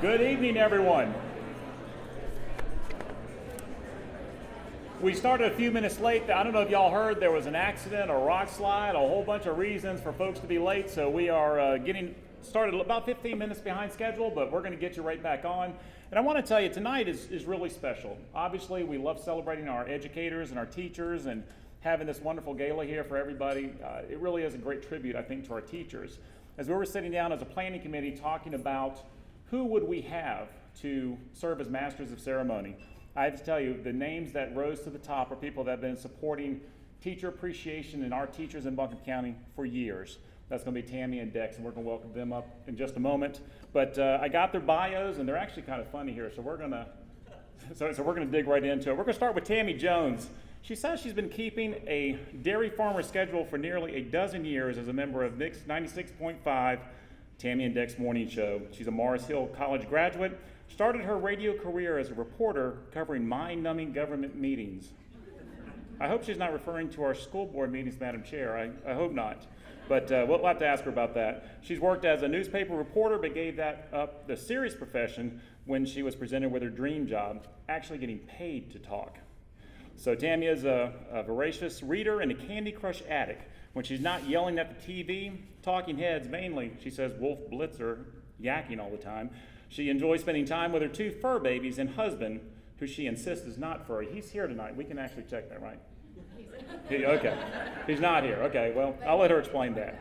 Good evening, everyone. We started a few minutes late. I don't know if y'all heard there was an accident, a rock slide, a whole bunch of reasons for folks to be late. So we are getting started about 15 minutes behind schedule, but we're going to get you right back on. And I want to tell you, tonight is really special. Obviously, we love celebrating our educators and our teachers and having this wonderful gala here for everybody. It really is a great tribute, I think, to our teachers. As we were sitting down as a planning committee talking about who would we have to serve as masters of ceremony, I have to tell you, the names that rose to the top are people that have been supporting teacher appreciation in our teachers in Buncombe County for years. That's going to be Tammy and Dex, and we're going to welcome them up in just a moment. But I got their bios, and they're actually kind of funny here, so we're going to dig right into it. We're going to start with Tammy Jones. She says she's been keeping a dairy farmer schedule for nearly a dozen years as a member of Mix 96.5 Tammy and Dex Morning Show. She's a Morris Hill College graduate. Started her radio career as a reporter covering mind-numbing government meetings. I hope she's not referring to our school board meetings, Madam Chair. I hope not. But we'll have to ask her about that. She's worked as a newspaper reporter, but gave that up, the serious profession, when she was presented with her dream job, actually getting paid to talk. So Tammy is a voracious reader and a Candy Crush addict. When she's not yelling at the TV, talking heads mainly, she says Wolf Blitzer, yakking all the time. She enjoys spending time with her two fur babies and husband, who she insists is not furry. He's here tonight. We can actually check that, right? Okay. He's not here. Okay, well, I'll let her explain that.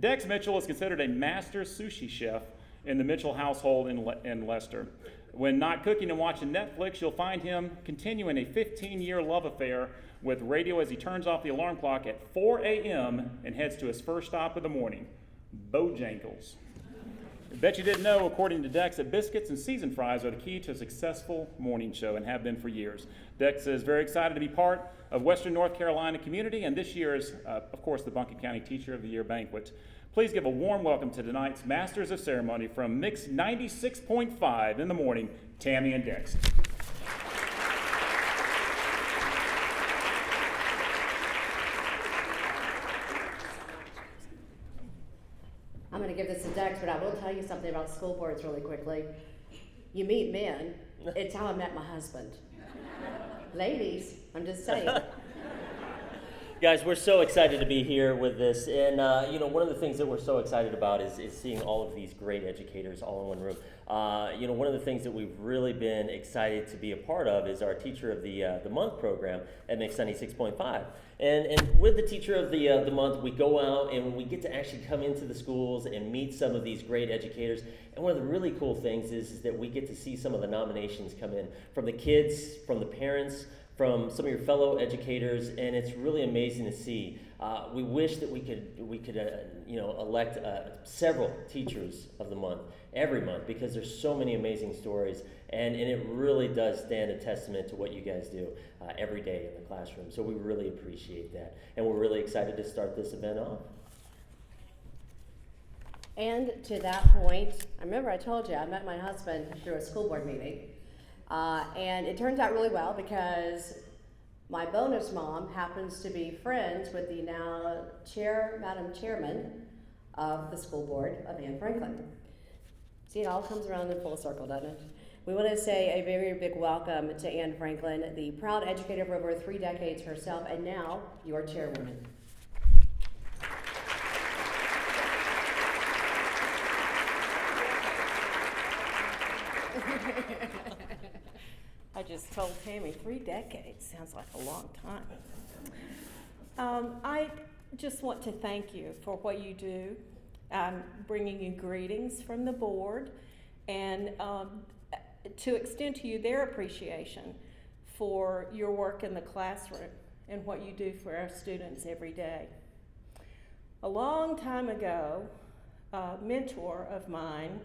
Dex Mitchell is considered a master sushi chef in the Mitchell household in Leicester. When not cooking and watching Netflix, you'll find him continuing a 15-year love affair with radio as he turns off the alarm clock at 4 a.m. and heads to his first stop of the morning, Bojangles. I bet you didn't know, according to Dex, that biscuits and seasoned fries are the key to a successful morning show and have been for years. Dex is very excited to be part of Western North Carolina community, and this year's, of course, the Buncombe County Teacher of the Year banquet. Please give a warm welcome to tonight's Masters of Ceremony from Mix 96.5 in the morning, Tammy and Dex. I'm going to give this to Dex, but I will tell you something about school boards really quickly. You meet men. It's how I met my husband. Ladies, I'm just saying. Guys, we're so excited to be here with this, and one of the things that we're so excited about is seeing all of these great educators all in one room. One of the things that we've really been excited to be a part of is our Teacher of the Month program at Mix 96.5. And with the Teacher of the Month, we go out and we get to actually come into the schools and meet some of these great educators. And one of the really cool things is that we get to see some of the nominations come in from the kids, from the parents, from some of your fellow educators, and it's really amazing to see. We wish that we could elect several Teachers of the Month every month, because there's so many amazing stories, and it really does stand a testament to what you guys do every day in the classroom. So we really appreciate that, and we're really excited to start this event off. And to that point, I remember I told you I met my husband through a school board meeting. And it turns out really well because my bonus mom happens to be friends with the now Madam Chairman of the school board of Anne Franklin. See, it all comes around in full circle, doesn't it? We want to say a very big welcome to Anne Franklin, the proud educator for over 3 decades herself, and now your chairwoman. I just told Tammy 3 decades sounds like a long time. I just want to thank you for what you do. I'm bringing you greetings from the board, and to extend to you their appreciation for your work in the classroom and what you do for our students every day. A long time ago, a mentor of mine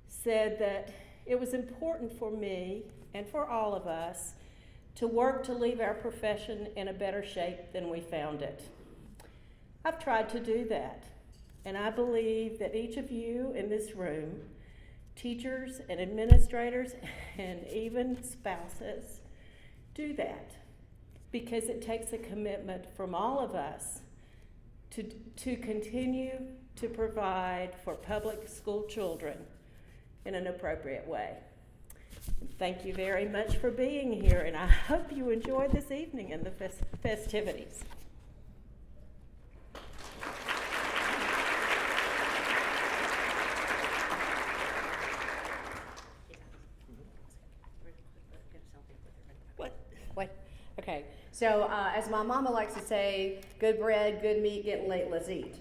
said that it was important for me and for all of us to work to leave our profession in a better shape than we found it. I've tried to do that, and I believe that each of you in this room, teachers and administrators and even spouses, do that because it takes a commitment from all of us to continue to provide for public school children in an appropriate way. Thank you very much for being here, and I hope you enjoy this evening and the festivities. What? Okay. So, as my mama likes to say, good bread, good meat, getting late, let's eat.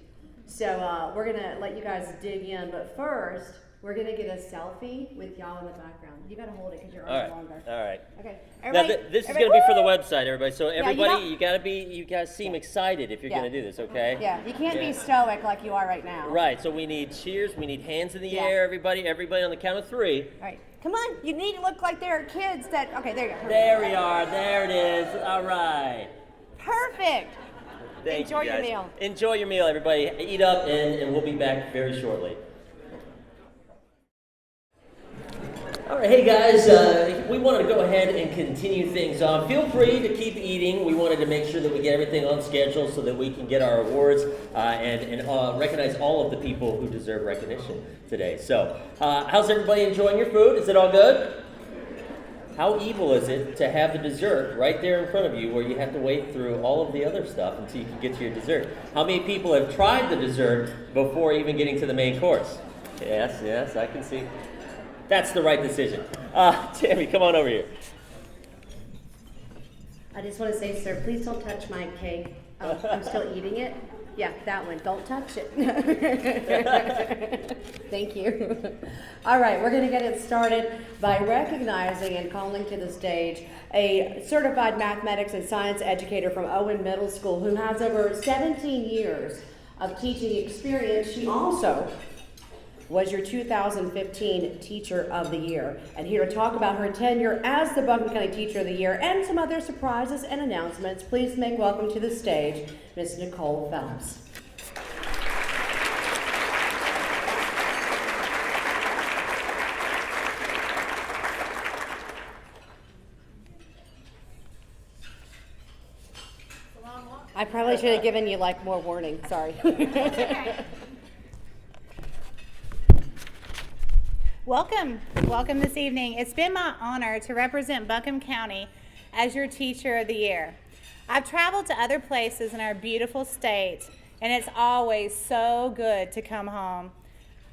So, we're going to let you guys dig in, but first, we're going to get a selfie with y'all in the background. You got to hold it because your arm's longer. All right. Okay. Now, this is going to be for the website, everybody. So everybody, you you guys seem excited if you're going to do this, okay? Yeah, you can't be stoic like you are right now. Right. So we need cheers. We need hands in the Yeah. air, everybody. Everybody on the count of 3. All right. Come on. You need to look like there are kids that. Okay, there you go. There we are. There it is. All right. Perfect. Thank Enjoy you your guys. meal. Enjoy your meal, everybody. Eat up, and we'll be back very shortly. All right, hey guys, we wanted to go ahead and continue things on. Feel free to keep eating. We wanted to make sure that we get everything on schedule so that we can get our awards and recognize all of the people who deserve recognition today. So, how's everybody enjoying your food? Is it all good? How evil is it to have the dessert right there in front of you where you have to wait through all of the other stuff until you can get to your dessert? How many people have tried the dessert before even getting to the main course? Yes, I can see. That's the right decision. Tammy, come on over here. I just want to say, sir, please don't touch my cake. I'm still eating it. Yeah, that one. Don't touch it. Thank you. All right, we're going to get it started by recognizing and calling to the stage a certified mathematics and science educator from Owen Middle School who has over 17 years of teaching experience. She also was your 2015 Teacher of the Year. And here to talk about her tenure as the Buncombe County Teacher of the Year and some other surprises and announcements, please make welcome to the stage Ms. Nicole Phelps. I probably should have given you like more warning, sorry. Welcome this evening. It's been my honor to represent Buncombe County as your Teacher of the Year. I've traveled to other places in our beautiful state, and it's always so good to come home.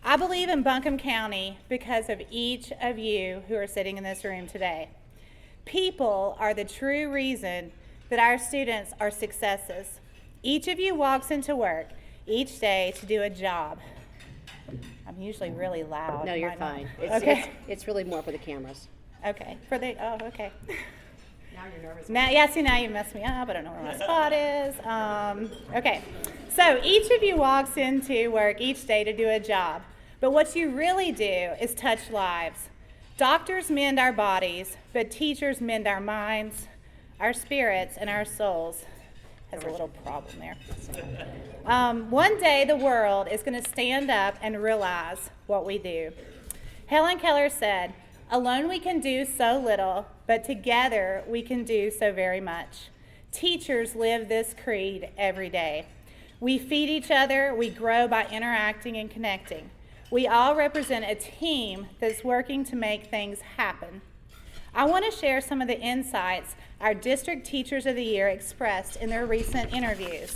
I believe in Buncombe County because of each of you who are sitting in this room today. People are the true reason that our students are successes. Each of you walks into work each day to do a job. I'm usually really loud. No, you're fine. It's really more for the cameras. Okay. Okay. Now you're nervous. Now you messed me up. I don't know where my spot is. Okay. So each of you walks into work each day to do a job. But what you really do is touch lives. Doctors mend our bodies, but teachers mend our minds, our spirits, and our souls. Has a little problem there. One day the world is going to stand up and realize what we do. Helen Keller said, "Alone we can do so little, but together we can do so very much." Teachers live this creed every day. We feed each other, we grow by interacting and connecting. We all represent a team that's working to make things happen. I want to share some of the insights our District Teachers of the Year expressed in their recent interviews.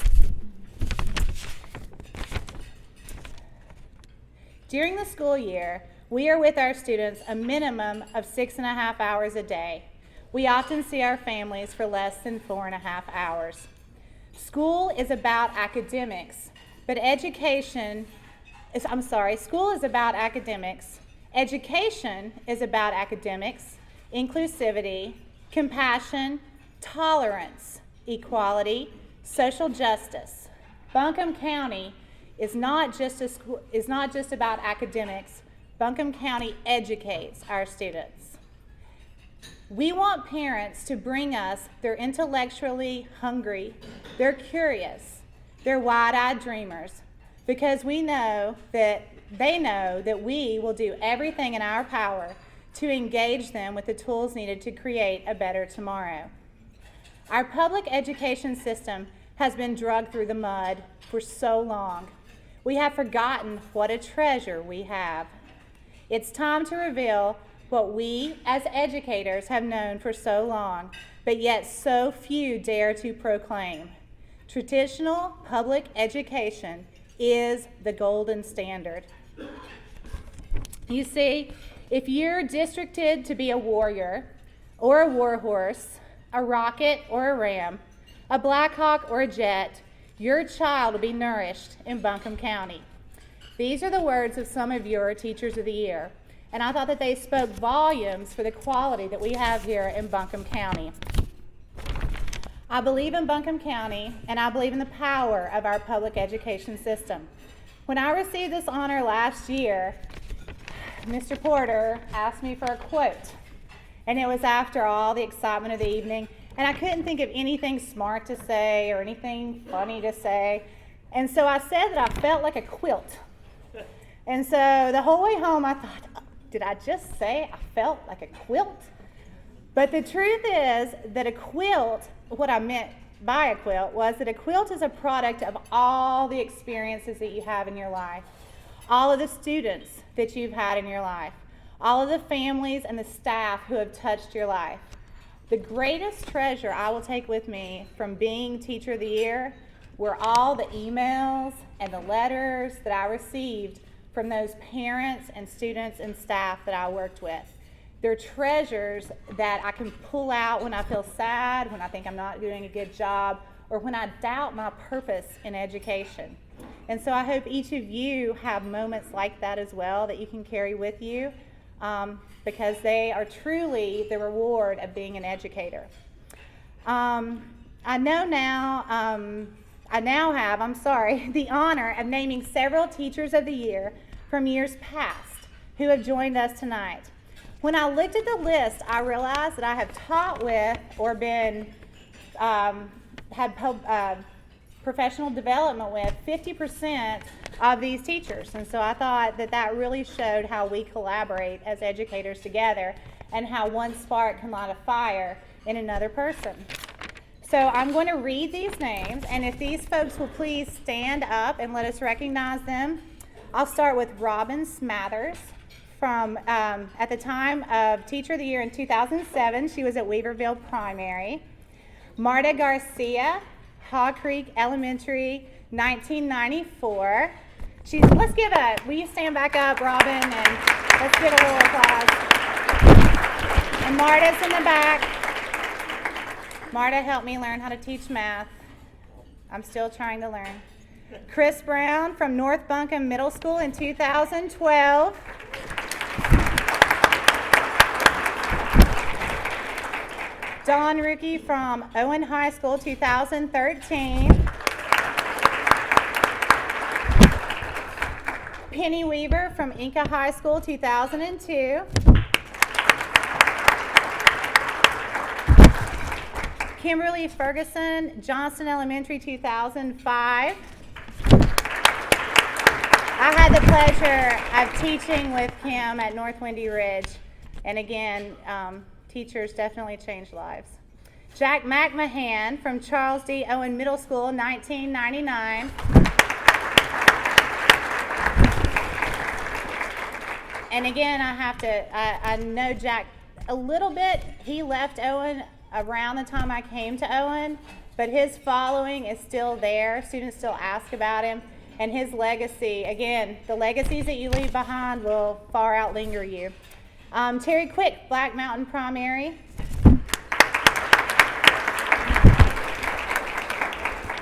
During the school year, we are with our students a minimum of 6.5 hours a day. We often see our families for less than 4.5 hours. School is about academics, but school is about academics. Education is about academics, inclusivity, compassion, tolerance, equality, social justice. Buncombe County is not just about academics. Buncombe County educates our students. We want parents to bring us their intellectually hungry, they're curious, they're wide-eyed dreamers, because we know that they know that we will do everything in our power to engage them with the tools needed to create a better tomorrow. Our public education system has been dragged through the mud for so long. We have forgotten what a treasure we have. It's time to reveal what we as educators have known for so long, but yet so few dare to proclaim. Traditional public education is the golden standard. You see, if you're districted to be a warrior or a warhorse, a rocket or a ram, a Black Hawk or a jet, your child will be nourished in Buncombe County. These are the words of some of your teachers of the year, and I thought that they spoke volumes for the quality that we have here in Buncombe County. I believe in Buncombe County, and I believe in the power of our public education system. When I received this honor last year, Mr. Porter asked me for a quote, and it was after all the excitement of the evening, and I couldn't think of anything smart to say or anything funny to say, and so I said that I felt like a quilt. And so the whole way home I thought, did I just say I felt like a quilt? But the truth is that a quilt, what I meant by a quilt was that a quilt is a product of all the experiences that you have in your life, all of the students that you've had in your life, all of the families and the staff who have touched your life. The greatest treasure I will take with me from being Teacher of the Year were all the emails and the letters that I received from those parents and students and staff that I worked with. They're treasures that I can pull out when I feel sad, when I think I'm not doing a good job, or when I doubt my purpose in education. And so I hope each of you have moments like that as well that you can carry with you, because they are truly the reward of being an educator. I now have the honor of naming several Teachers of the Year from years past who have joined us tonight. When I looked at the list, I realized that I have taught with or been professional development with 50% of these teachers. And so I thought that that really showed how we collaborate as educators together and how one spark can light a fire in another person. So I'm going to read these names, and if these folks will please stand up and let us recognize them. I'll start with Robin Smathers. From at the time of Teacher of the Year in 2007, she was at Weaverville Primary. Marta Garcia, Haw Creek Elementary, 1994. Will you stand back up, Robin, and let's give a little applause. And Marta's in the back. Marta helped me learn how to teach math. I'm still trying to learn. Chris Brown from North Buncombe Middle School in 2012. Don Rookie from Owen High School, 2013. Penny Weaver from Inca High School, 2002. Kimberly Ferguson, Johnston Elementary, 2005. I had the pleasure of teaching with Kim at North Windy Ridge, and again, teachers definitely change lives. Jack McMahon from Charles D. Owen Middle School, 1999. And again, I know Jack a little bit. He left Owen around the time I came to Owen, but his following is still there. Students still ask about him. And his legacy, again, the legacies that you leave behind will far outlinger you. Terry Quick, Black Mountain Primary.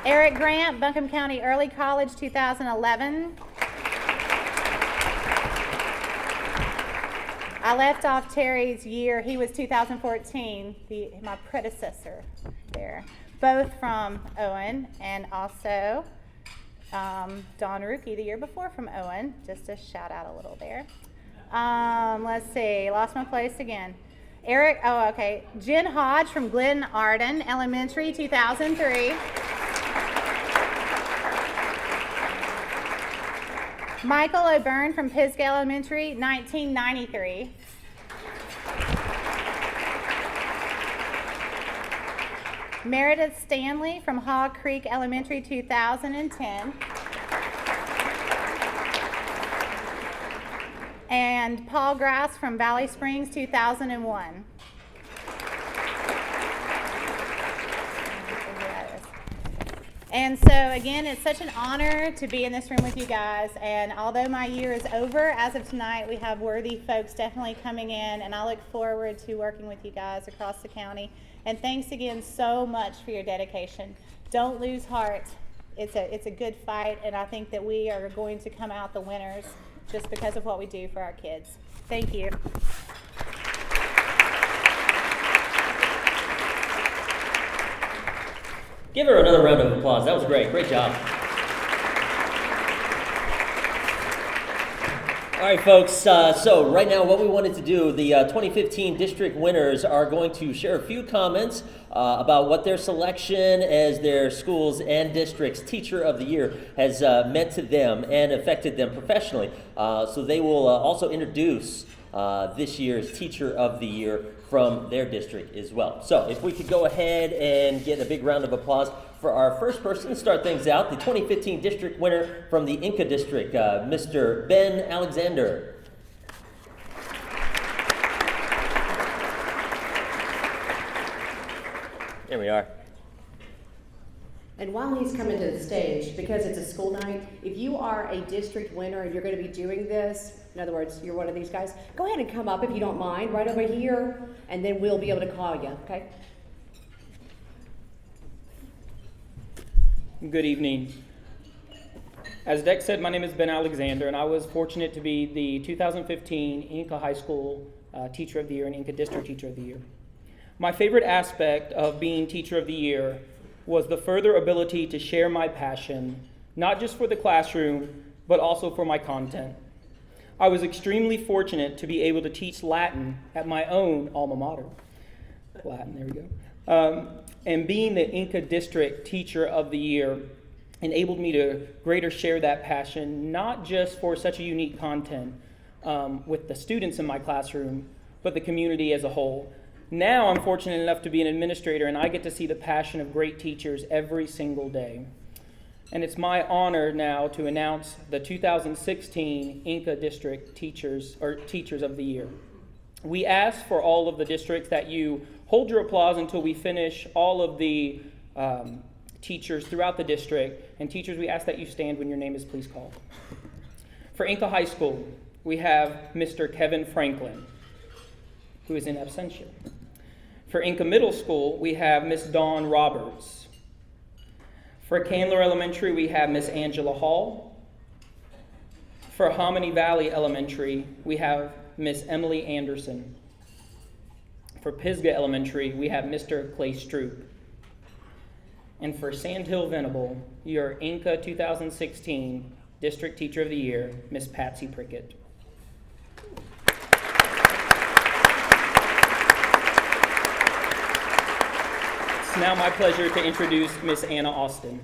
Eric Grant, Buncombe County Early College, 2011. I left off Terry's year. He was 2014, my predecessor there. Both from Owen, and also Don Rookie the year before from Owen. Just to shout out a little there. Let's see, lost my place again. Jen Hodge from Glen Arden Elementary, 2003. Michael O'Byrne from Pisgah Elementary, 1993. Meredith Stanley from Haw Creek Elementary, 2010. and Paul Grass from Valley Springs, 2001. And so again, it's such an honor to be in this room with you guys. And although my year is over, as of tonight, we have worthy folks definitely coming in, and I look forward to working with you guys across the county. And thanks again so much for your dedication. Don't lose heart. It's a good fight, and I think that we are going to come out the winners just because of what we do for our kids. Thank you. Give her another round of applause. That was great. Great job. All right, folks. So right now what we wanted to do, the 2015 district winners are going to share a few comments about what their selection as their schools and districts Teacher of the Year has meant to them and affected them professionally. So they will also introduce this year's Teacher of the Year from their district as well. So if we could go ahead and get a big round of applause for our first person to start things out, the 2015 district winner from the Inca district, Mr. Ben Alexander. There we are. And while he's coming to the stage, because it's a school night, if you are a district winner and you're going to be doing this, in other words, you're one of these guys, go ahead and come up if you don't mind, right over here, and then we'll be able to call you, okay? Good evening. As Dex said, my name is Ben Alexander, and I was fortunate to be the 2015 Inca High School Teacher of the Year and Inca District Teacher of the Year. My favorite aspect of being Teacher of the Year was the further ability to share my passion, not just for the classroom, but also for my content. I was extremely fortunate to be able to teach Latin at my own alma mater. Latin, there we go. And being the Inca District Teacher of the Year enabled me to greater share that passion, not just for such a unique content with the students in my classroom, but the community as a whole. Now I'm fortunate enough to be an administrator, and I get to see the passion of great teachers every single day. And it's my honor now to announce the 2016 Inca District Teachers of the Year. We ask for all of the districts that you hold your applause until we finish all of the teachers throughout the district. And teachers, we ask that you stand when your name is please called. For Inca High School, we have Mr. Kevin Franklin, who is in absentia. For Inca Middle School, we have Miss Dawn Roberts. For Candler Elementary, we have Miss Angela Hall. For Hominy Valley Elementary, we have Miss Emily Anderson. For Pisgah Elementary, we have Mr. Clay Stroop. And for Sandhill Venable, your Inca 2016 District Teacher of the Year, Miss Patsy Prickett. It's now my pleasure to introduce Miss Anna Austin.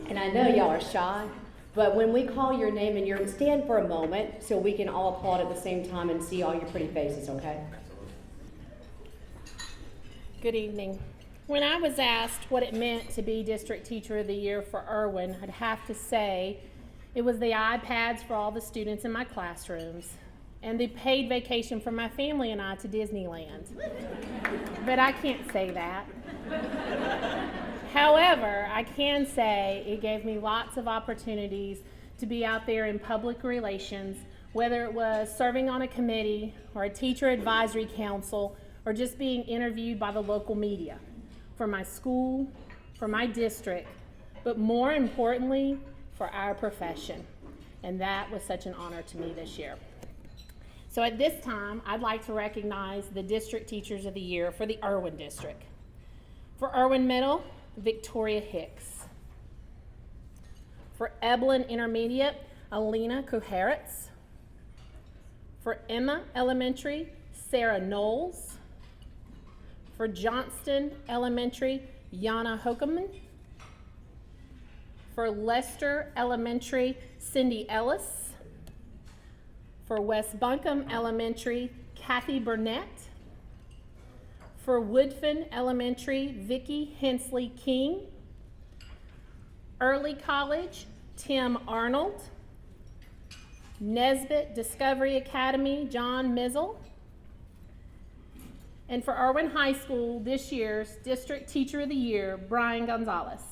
And I know y'all are shy, but when we call your name and you're stand for a moment so we can all applaud at the same time and see all your pretty faces, okay? Good evening. When I was asked what it meant to be District Teacher of the Year for Irwin, I'd have to say it was the iPads for all the students in my classrooms and the paid vacation for my family and I to Disneyland. But I can't say that. However, I can say it gave me lots of opportunities to be out there in public relations, whether it was serving on a committee or a teacher advisory council or just being interviewed by the local media for my school, for my district, but more importantly, for our profession. And that was such an honor to me this year. So at this time, I'd like to recognize the District Teachers of the Year for the Irwin District. For Irwin Middle, Victoria Hicks. For Eblin Intermediate, Alina Kuharitz. For Emma Elementary, Sarah Knowles. For Johnston Elementary, Yana Hokeman. For Lester Elementary, Cindy Ellis. For West Buncombe Elementary, Kathy Burnett. For Woodfin Elementary, Vicki Hensley King. Early College, Tim Arnold. Nesbitt Discovery Academy, John Mizzle. And for Irwin High School, this year's District Teacher of the Year, Brian Gonzales.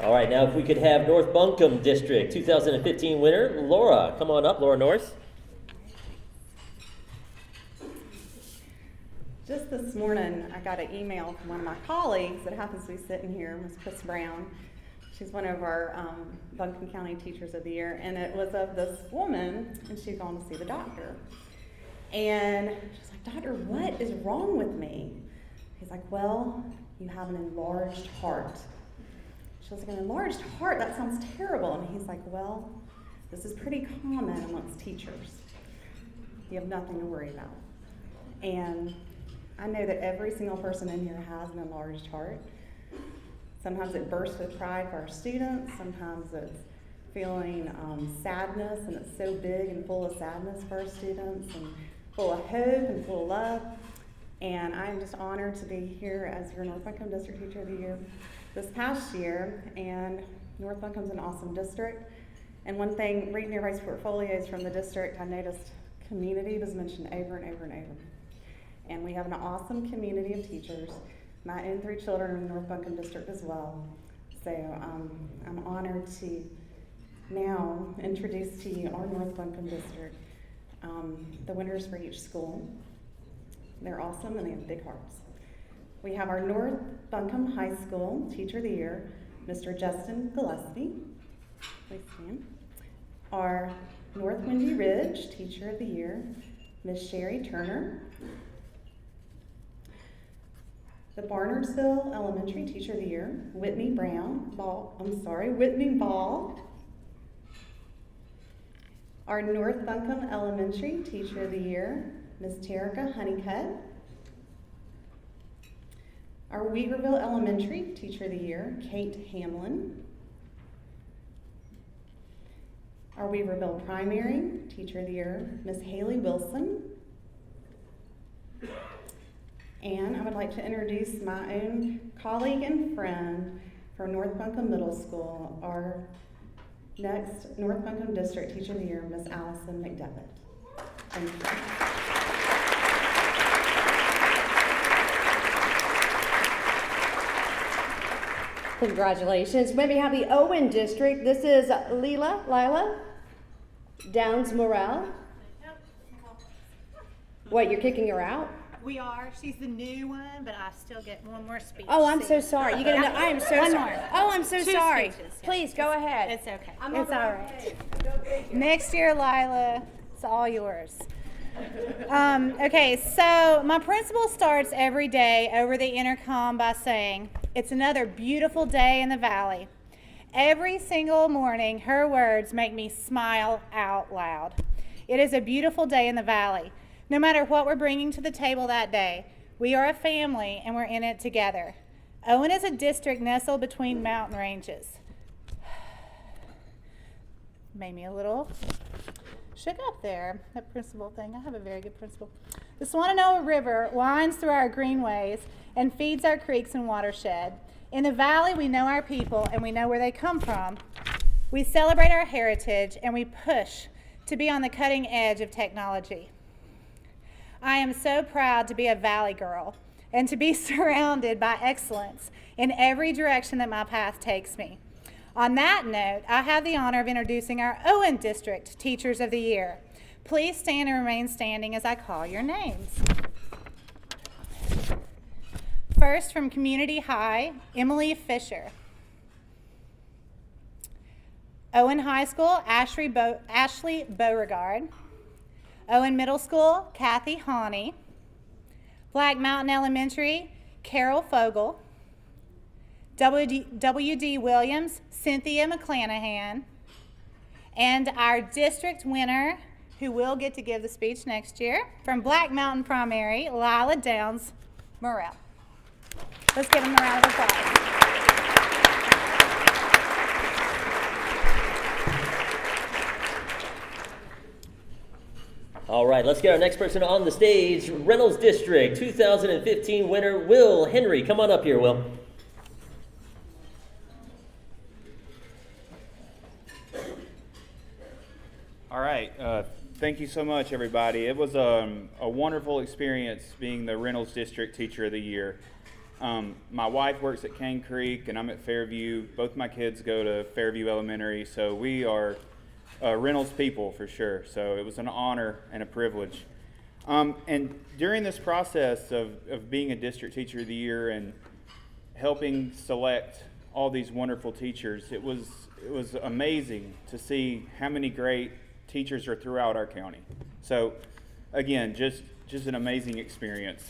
All right, now if we could have North Buncombe District 2015 winner, Laura. Come on up, Laura Norris. Just this morning, I got an email from one of my colleagues that happens to be sitting here, Ms. Chris Brown. She's one of our Buncombe County Teachers of the Year, and it was of this woman, and she'd gone to see the doctor. And she's like, "Doctor, what is wrong with me?" He's like, "Well, you have an enlarged heart." She was like, "An enlarged heart? That sounds terrible." And he's like, "Well, this is pretty common amongst teachers. You have nothing to worry about." And I know that every single person in here has an enlarged heart. Sometimes it bursts with pride for our students. Sometimes it's feeling sadness, and it's so big and full of sadness for our students, and full of hope and full of love. And I'm just honored to be here as your North Buncombe District Teacher of the Year this past year. And North Buncombe's an awesome district. And one thing, reading everybody's portfolios from the district, I noticed community was mentioned over and over and over. And we have an awesome community of teachers. My own 3 children are in the North Buncombe District as well. So I'm honored to now introduce to you our North Buncombe District, the winners for each school. They're awesome and they have big hearts. We have our North Buncombe High School Teacher of the Year, Mr. Justin Gillespie. Please stand. Our North Windy Ridge Teacher of the Year, Ms. Sherry Turner. The Barnardsville Elementary Teacher of the Year, Whitney Ball. Our North Buncombe Elementary Teacher of the Year, Ms. Terica Honeycutt. Our Weaverville Elementary Teacher of the Year, Kate Hamlin. Our Weaverville Primary Teacher of the Year, Ms. Haley Wilson. And I would like to introduce my own colleague and friend from North Buncombe Middle School, our next North Buncombe District Teacher of the Year, Ms. Allison McDevitt. Thank you. Congratulations. Maybe have the Owen District. This is Lila Downs Morrell. What, you're kicking her out? We are. She's the new one, but I still get one more speech. Oh, I'm so sorry. You gotta know. I am so One sorry. more. Oh, I'm so 2 sorry. speeches, yeah. Please go ahead. It's okay. It's all right. Next year, Lila, it's all yours. Okay, so my principal starts every day over the intercom by saying, "It's another beautiful day in the valley." Every single morning, her words make me smile out loud. It is a beautiful day in the valley. No matter what we're bringing to the table that day, we are a family and we're in it together. Owen is a district nestled between mountain ranges. Made me a little shook up there, that principal thing. I have a very good principal. The Swananoa River winds through our greenways and feeds our creeks and watershed. In the valley, we know our people and we know where they come from. We celebrate our heritage and we push to be on the cutting edge of technology. I am so proud to be a Valley girl and to be surrounded by excellence in every direction that my path takes me. On that note, I have the honor of introducing our Owen District Teachers of the Year. Please stand and remain standing as I call your names. First, from Community High, Emily Fisher. Owen High School, Ashley Beauregard. Owen Middle School, Kathy Hawney. Black Mountain Elementary, Carol Fogel. W.D. Williams, Cynthia McClanahan. And our district winner, who will get to give the speech next year, from Black Mountain Primary, Lila Downs Morrell. Let's give them a round of applause. All right, let's get our next person on the stage. Reynolds District 2015 winner, Will Henry. Come on up here, Will. All right. Thank you so much, everybody. It was a wonderful experience being the Reynolds District Teacher of the Year. My wife works at Cane Creek, and I'm at Fairview. Both my kids go to Fairview Elementary, so we are Reynolds people for sure. So it was an honor and a privilege. And during this process of being a District Teacher of the Year and helping select all these wonderful teachers, it was amazing to see how many great teachers are throughout our county. So again, just an amazing experience.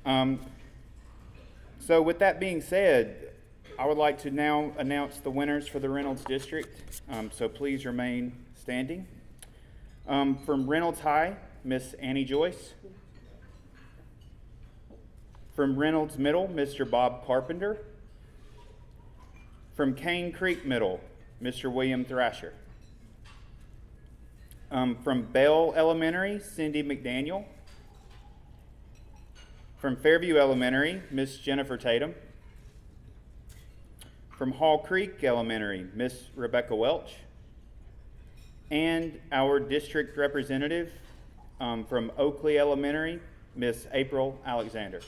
So with that being said, I would like to now announce the winners for the Reynolds District. So please remain standing. From Reynolds High, Miss Annie Joyce. From Reynolds Middle, Mr. Bob Carpenter. From Cane Creek Middle, Mr. William Thrasher. From Bell Elementary, Cindy McDaniel. From Fairview Elementary, Miss Jennifer Tatum. From Hall Creek Elementary, Miss Rebecca Welch. And our district representative from Oakley Elementary, Miss April Alexander.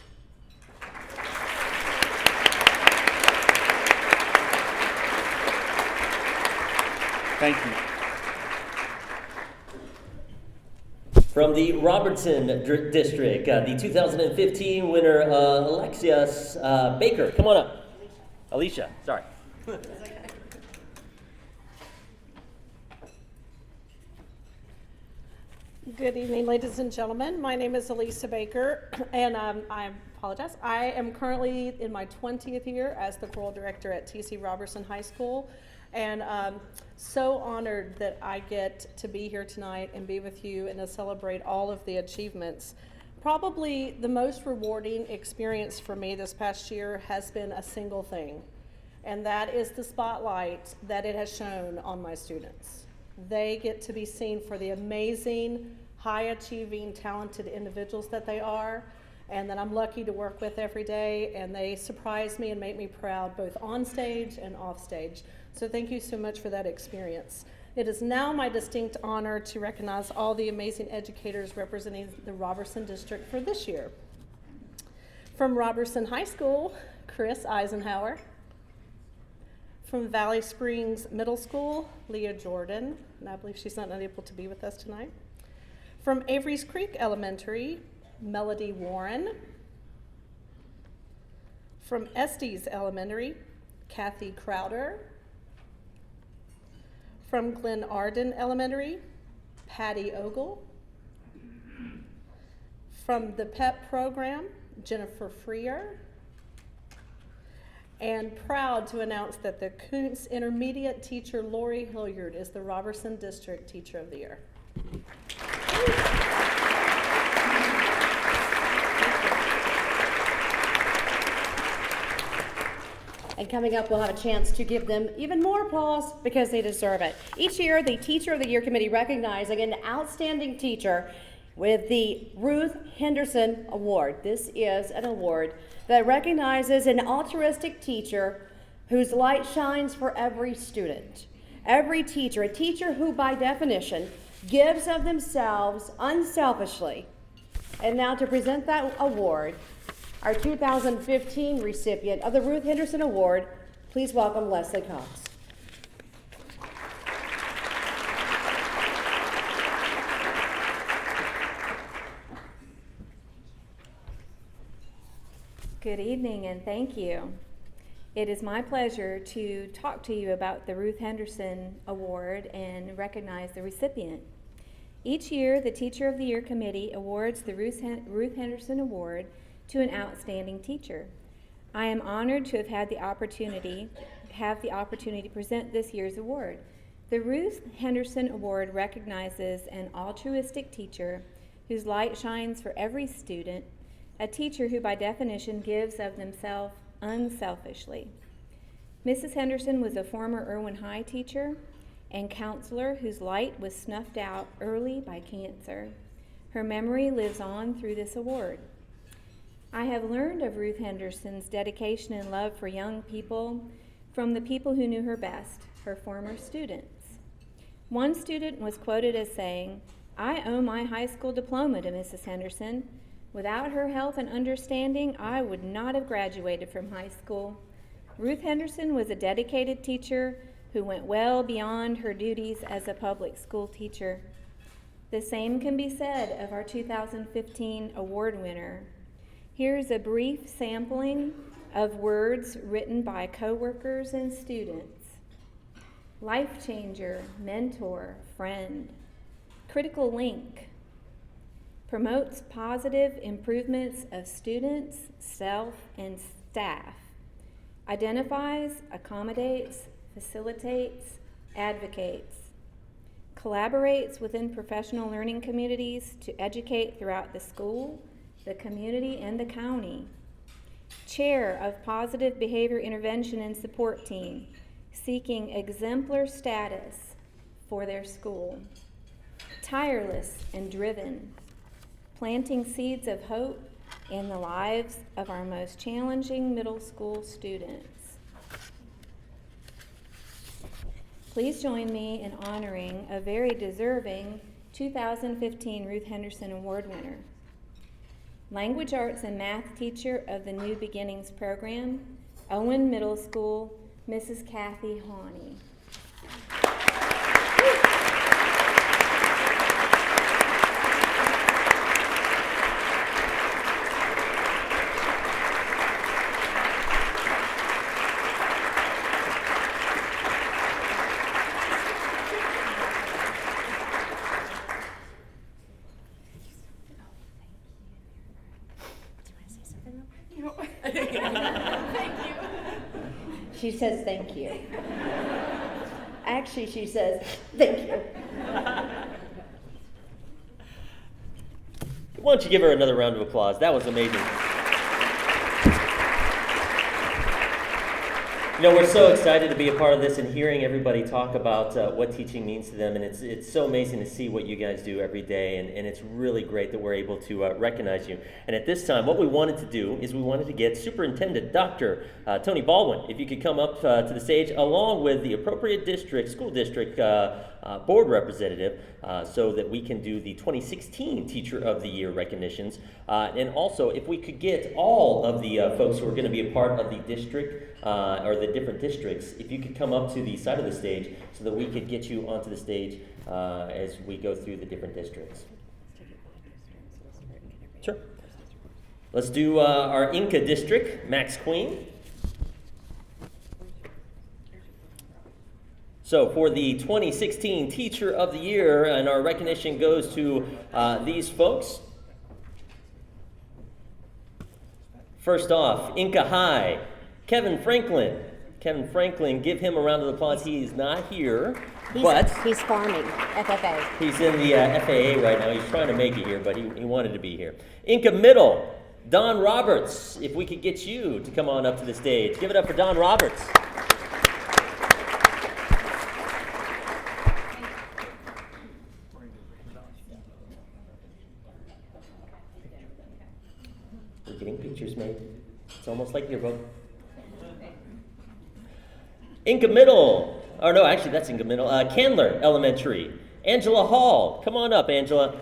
Thank you. From the Robertson District, the 2015 winner, Alexius Baker. Come on up. Alicia, sorry. Good evening, ladies and gentlemen. My name is Elisa Baker, and I apologize. I am currently in my 20th year as the choral director at T.C. Robertson High School, and so honored that I get to be here tonight and be with you and to celebrate all of the achievements. Probably the most rewarding experience for me this past year has been a single thing, and that is the spotlight that it has shown on my students. They get to be seen for the amazing, high-achieving, talented individuals that they are, and that I'm lucky to work with every day, and they surprise me and make me proud both on stage and off stage. So thank you so much for that experience. It is now my distinct honor to recognize all the amazing educators representing the Robertson District for this year. From Robertson High School, Chris Eisenhower. From Valley Springs Middle School, Leah Jordan, and I believe she's not able to be with us tonight. From Avery's Creek Elementary, Melody Warren. From Estes Elementary, Kathy Crowder. From Glen Arden Elementary, Patty Ogle. From the PEP program, Jennifer Freer. And proud to announce that the Kuntz Intermediate teacher, Lori Hilliard, is the Robertson District Teacher of the Year. And coming up, we'll have a chance to give them even more applause because they deserve it. Each year, the Teacher of the Year Committee recognizing an outstanding teacher with the Ruth Henderson Award. This is an award that recognizes an altruistic teacher whose light shines for every student. Every teacher, a teacher who by definition gives of themselves unselfishly. And now to present that award, our 2015 recipient of the Ruth Henderson Award, please welcome Leslie Cox. Good evening and thank you. It is my pleasure to talk to you about the Ruth Henderson Award and recognize the recipient. Each year, the Teacher of the Year Committee awards the Ruth Henderson Award to an outstanding teacher. I am honored to have the opportunity to present this year's award. The Ruth Henderson Award recognizes an altruistic teacher whose light shines for every student, a teacher who by definition gives of themselves unselfishly. Mrs. Henderson was a former Irwin High teacher and counselor whose light was snuffed out early by cancer. Her memory lives on through this award. I have learned of Ruth Henderson's dedication and love for young people from the people who knew her best, her former students. One student was quoted as saying, "I owe my high school diploma to Mrs. Henderson. Without her help and understanding, I would not have graduated from high school." Ruth Henderson was a dedicated teacher who went well beyond her duties as a public school teacher. The same can be said of our 2015 award winner. Here's a brief sampling of words written by coworkers and students. Life changer, mentor, friend. Critical link. Promotes positive improvements of students, self, and staff. Identifies, accommodates, facilitates, advocates. Collaborates within professional learning communities to educate throughout the school, the community, and the county. Chair of Positive Behavior Intervention and Support Team, seeking exemplar status for their school. Tireless and driven, planting seeds of hope in the lives of our most challenging middle school students. Please join me in honoring a very deserving 2015 Ruth Henderson Award winner. Language Arts and Math teacher of the New Beginnings program, Owen Middle School, Mrs. Kathy Hawney. She says thank you. Actually, she says thank you. Why don't you give her another round of applause? That was amazing. You know, we're so excited to be a part of this and hearing everybody talk about what teaching means to them, and it's so amazing to see what you guys do every day, and it's really great that we're able to recognize you. And at this time, what we wanted to do is we wanted to get Superintendent Dr. Tony Baldwin, if you could come up to the stage, along with the appropriate school district board representative, so that we can do the 2016 Teacher of the Year recognitions. And also, if we could get all of the folks who are going to be a part of the district, or the different districts, if you could come up to the side of the stage so that we could get you onto the stage as we go through the different districts. Sure. Let's do our Inca district, Max Queen. So for the 2016 Teacher of the Year, and our recognition goes to these folks. First off, Inca High, Kevin Franklin. Kevin Franklin, give him a round of applause. He is not here, but he's farming, FFA. He's in the FAA right now. He's trying to make it here, but he wanted to be here. Inca Middle, Don Roberts. If we could get you to come on up to the stage. Give it up for Don Roberts. We're getting pictures made. It's almost like yearbook. Inca Middle, or no, actually that's Inca Middle, Candler Elementary. Angela Hall, come on up, Angela.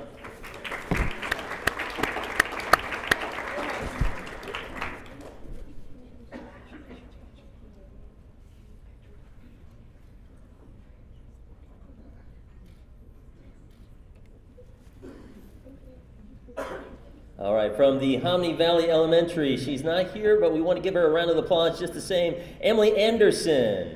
All right, from the Hominy Valley Elementary, she's not here, but we want to give her a round of applause just the same. Emily Anderson.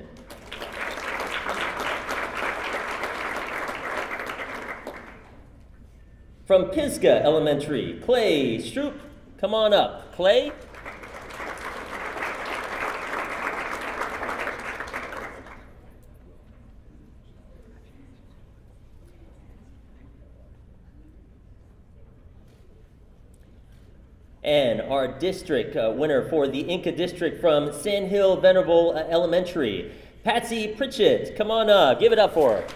From Pisgah Elementary, Clay Stroop, come on up. Clay? And our district winner for the Inca district from Sand Hill Venerable Elementary, Patsy Pritchett, come on up. Give it up for her.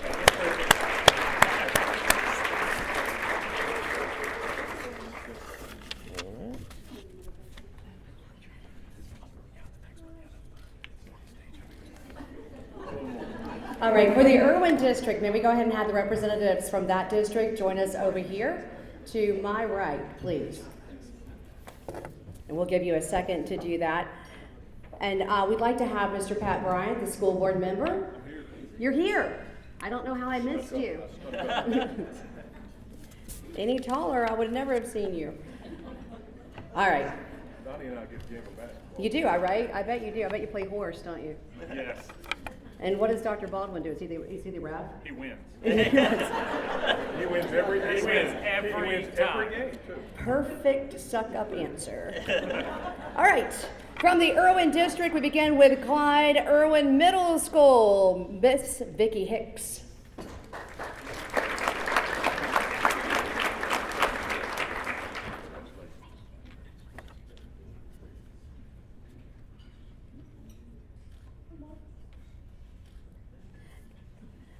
All right, for the Irwin district, may we go ahead and have the representatives from that district join us over here to my right, please. And we'll give you a second to do that. And we'd like to have Mr. Pat Bryant, the school board member. You're here. I don't know how I missed you. Any taller, I would never have seen you. All right. Donnie and I get the game back. You do, all right? I bet you do. I bet you play horse, don't you? Yes, And what does Dr. Baldwin do? Is he the ref? he wins. He wins every time. game, too. Perfect suck-up answer. All right. From the Irwin district, we begin with Clyde Irwin Middle School. Miss Vicki Hicks.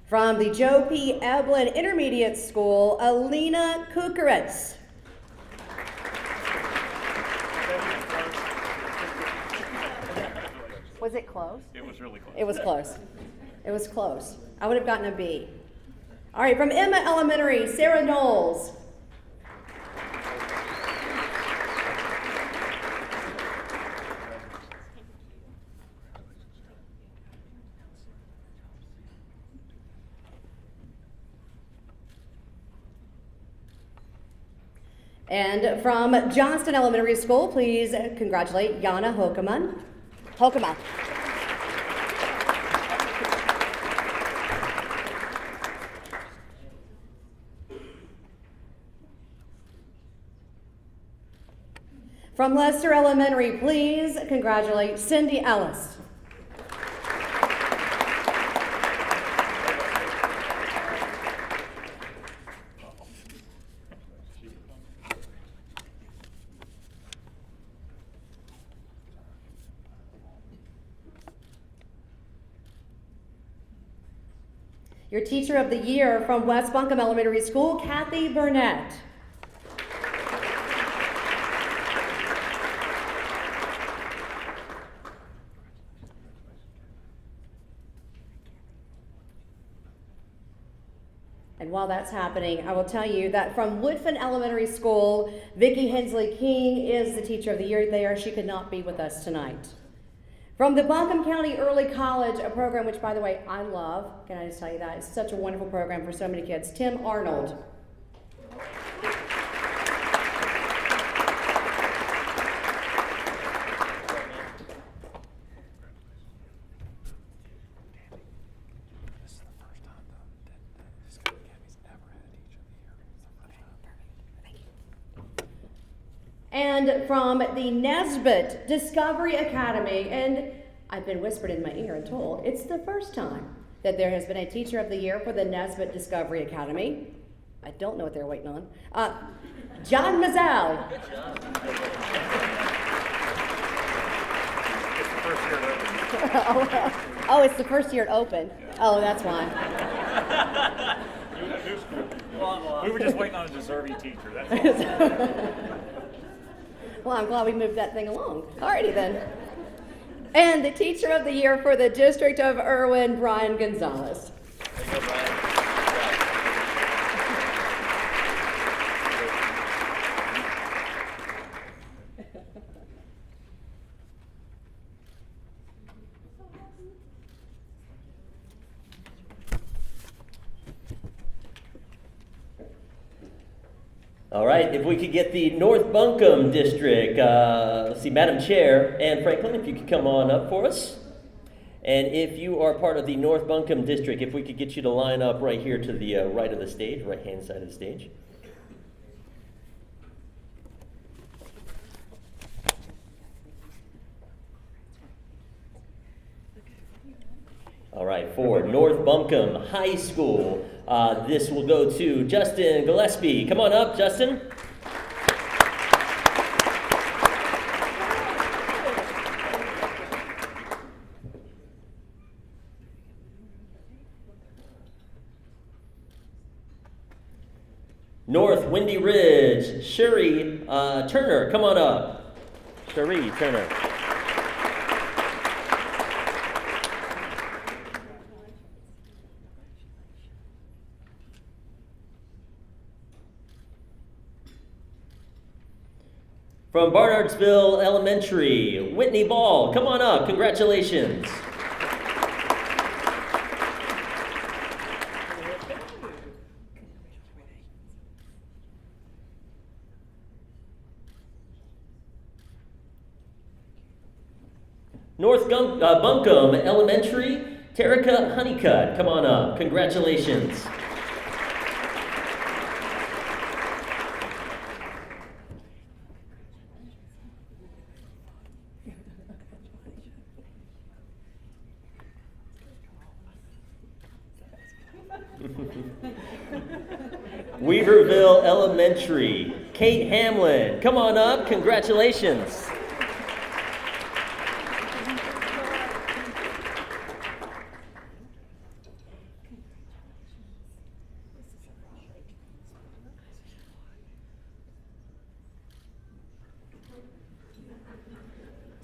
From the Joe P. Eblin Intermediate School, Alina Kukaritz. Was it close? It was really close. It was close. It was close. I would have gotten a B. All right, from Emma Elementary, Sarah Knowles. And from Johnston Elementary School, please congratulate Jana Hokeman. From Lester Elementary, please congratulate Cindy Ellis. Your Teacher of the Year from West Buncombe Elementary School, Kathy Burnett. And while that's happening, I will tell you that from Woodfin Elementary School, Vicki Hensley King is the Teacher of the Year there. She could not be with us tonight. From the Buncombe County Early College, a program which, by the way, I love. Can I just tell you that? It's such a wonderful program for so many kids. Tim Arnold. And from the Nesbitt Discovery Academy, and I've been whispered in my ear and told it's the first time that there has been a Teacher of the Year for the Nesbitt Discovery Academy. I don't know what they're waiting on. John Mazzell. It's the first year it opened. Oh, it's the first year it opened. Oh, that's why. You were at new school. We were just waiting on a deserving teacher. That's all. Well, I'm glad we moved that thing along. Alrighty then. And the Teacher of the Year for the District of Irwin, Brian Gonzales. There you go, Brian. All right, if we could get the North Buncombe District, let's see, Madam Chair, Ann Franklin, if you could come on up for us. And if you are part of the North Buncombe District, if we could get you to line up right here to the right of the stage, right-hand side of the stage. All right, for North Buncombe High School, this will go to Justin Gillespie. Come on up, Justin. North, Windy Ridge, Shuri Turner, come on up. Shuri Turner. From Barnardsville Elementary, Whitney Ball, come on up, congratulations. North Buncombe Elementary, Terica Honeycutt, come on up, congratulations. Weaverville Elementary, Kate Hamlin, come on up, congratulations.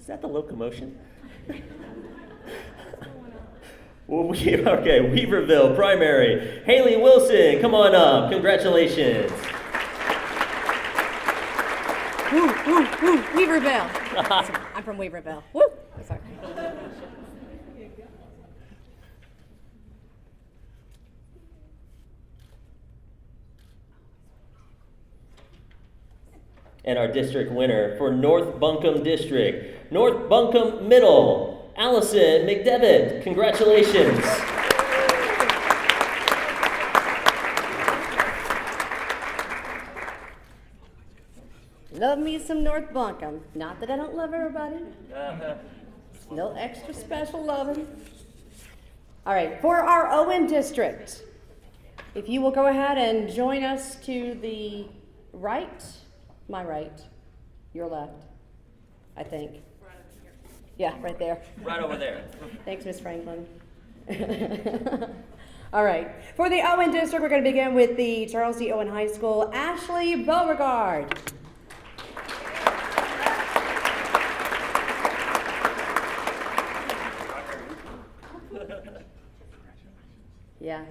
Is that the locomotion? Okay, Weaverville Primary. Haley Wilson, come on up. Congratulations. Woo, woo, woo, Weaverville. I'm from Weaverville. Woo. Sorry. And our district winner for North Buncombe District, North Buncombe Middle, Allison McDevitt. Congratulations. Love me some North Buncombe. Not that I don't love everybody. No extra special loving. All right, for our Owen district, if you will go ahead and join us to the right, my right, your left, I think. Yeah, right there. Right over there. Thanks, Miss Franklin. All right, for the Owen district, we're going to begin with the Charles D. Owen High School, Ashley Beauregard. Yeah.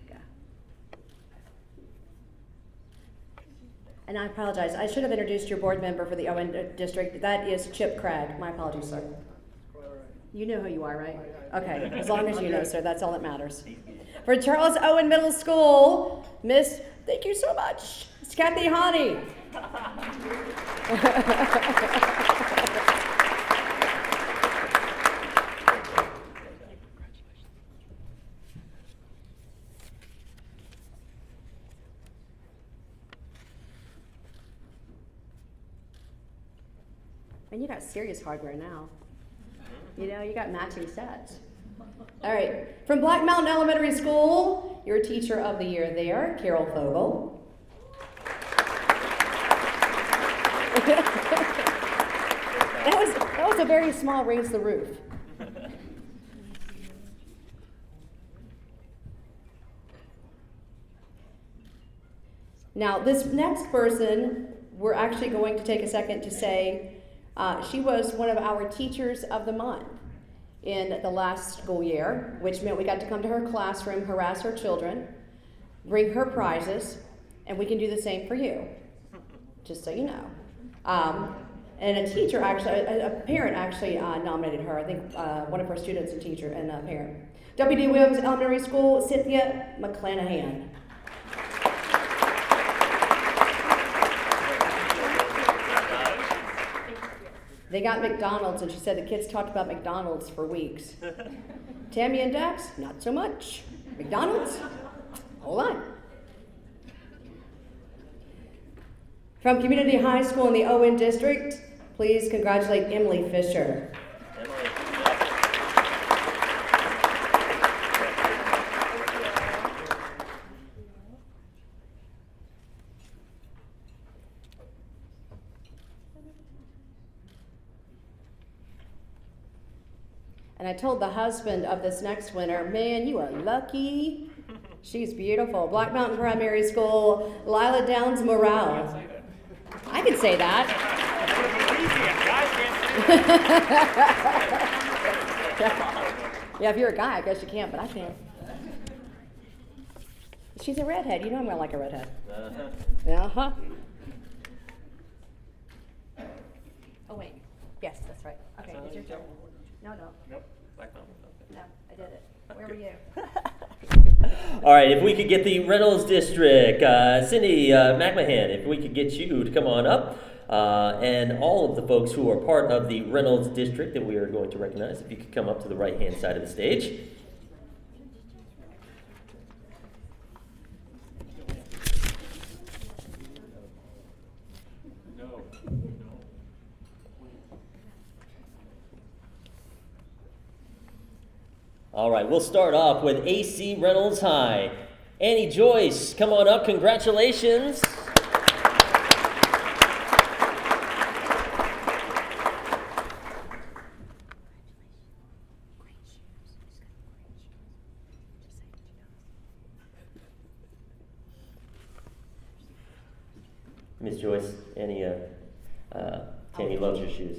Yeah. And I apologize. I should have introduced your board member for the Owen district. That is Chip Craig. My apologies, sir. You know who you are, right? Okay. As long as you know, sir, that's all that matters. For Charles Owen Middle School, Miss, thank you so much, it's Kathy Honey. And you got serious hardware now. You know, you got matching sets. All right, from Black Mountain Elementary School, your teacher of the year there, Carol Fogel. that was a very small raise the roof. Now, this next person, we're actually going to take a second to say, she was one of our teachers of the month in the last school year, which meant we got to come to her classroom, harass her children, bring her prizes, and we can do the same for you, just so you know. And a teacher actually, a parent actually nominated her. I think one of her students and teacher and a parent. W.D. Williams Elementary School, Cynthia McClanahan. They got McDonald's, and she said the kids talked about McDonald's for weeks. Tammy and Dax, not so much. McDonald's? Hold on. From Community High School in the Owen District, please congratulate Emily Fisher. And I told the husband of this next winner, man, you are lucky. She's beautiful. Black Mountain Primary School, Lila Downs Morale. I can say that. Yeah, if you're a guy, I guess you can't, but I can't. She's a redhead. You know I'm gonna like a redhead. Uh-huh. Oh, wait. Yes, that's right. Okay, it's your turn. No. Nope. Black Mountain. No, I did it. Where were you? All right, if we could get the Reynolds District, Cindy McMahon, if we could get you to come on up, and all of the folks who are part of the Reynolds District that we are going to recognize, if you could come up to the right-hand side of the stage. All right, we'll start off with AC Reynolds High. Annie Joyce, come on up. Congratulations. Miss Joyce, Annie, Tammy loves your shoes.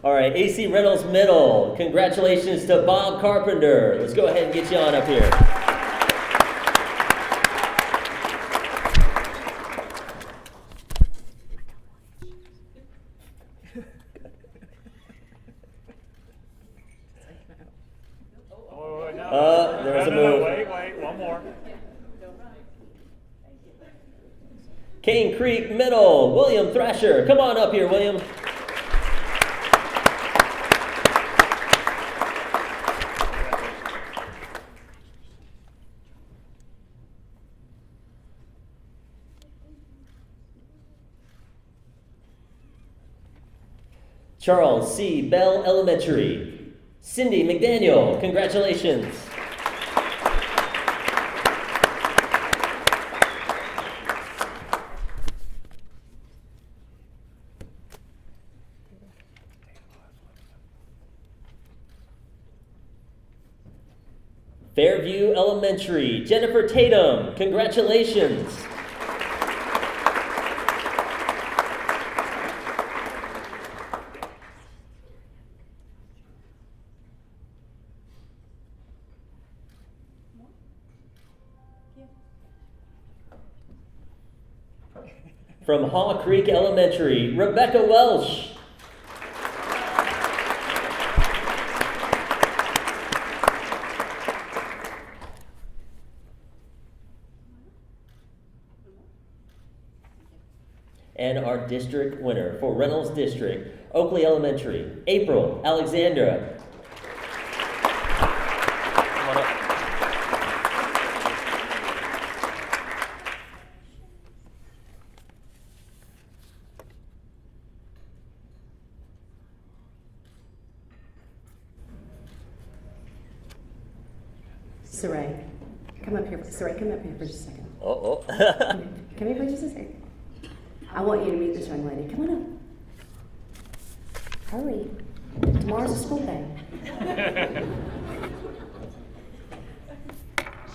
All right, AC Reynolds Middle. Congratulations to Bob Carpenter. Let's go ahead and get you on up here. There's a move. Wait, one more. Cane Creek Middle, William Thrasher. Come on up here, William. Charles C. Bell Elementary. Cindy McDaniel, congratulations. Fairview Elementary, Jennifer Tatum, congratulations. From Haw Creek Elementary, Rebecca Welsh. And our district winner for Reynolds District, Oakley Elementary, April Alexandra. Come on up. Saray, come up here. Saray, come up here for just a second. Oh. Come here for just a second. I want you to meet this young lady. Come on up. Hurry. Tomorrow's a school day.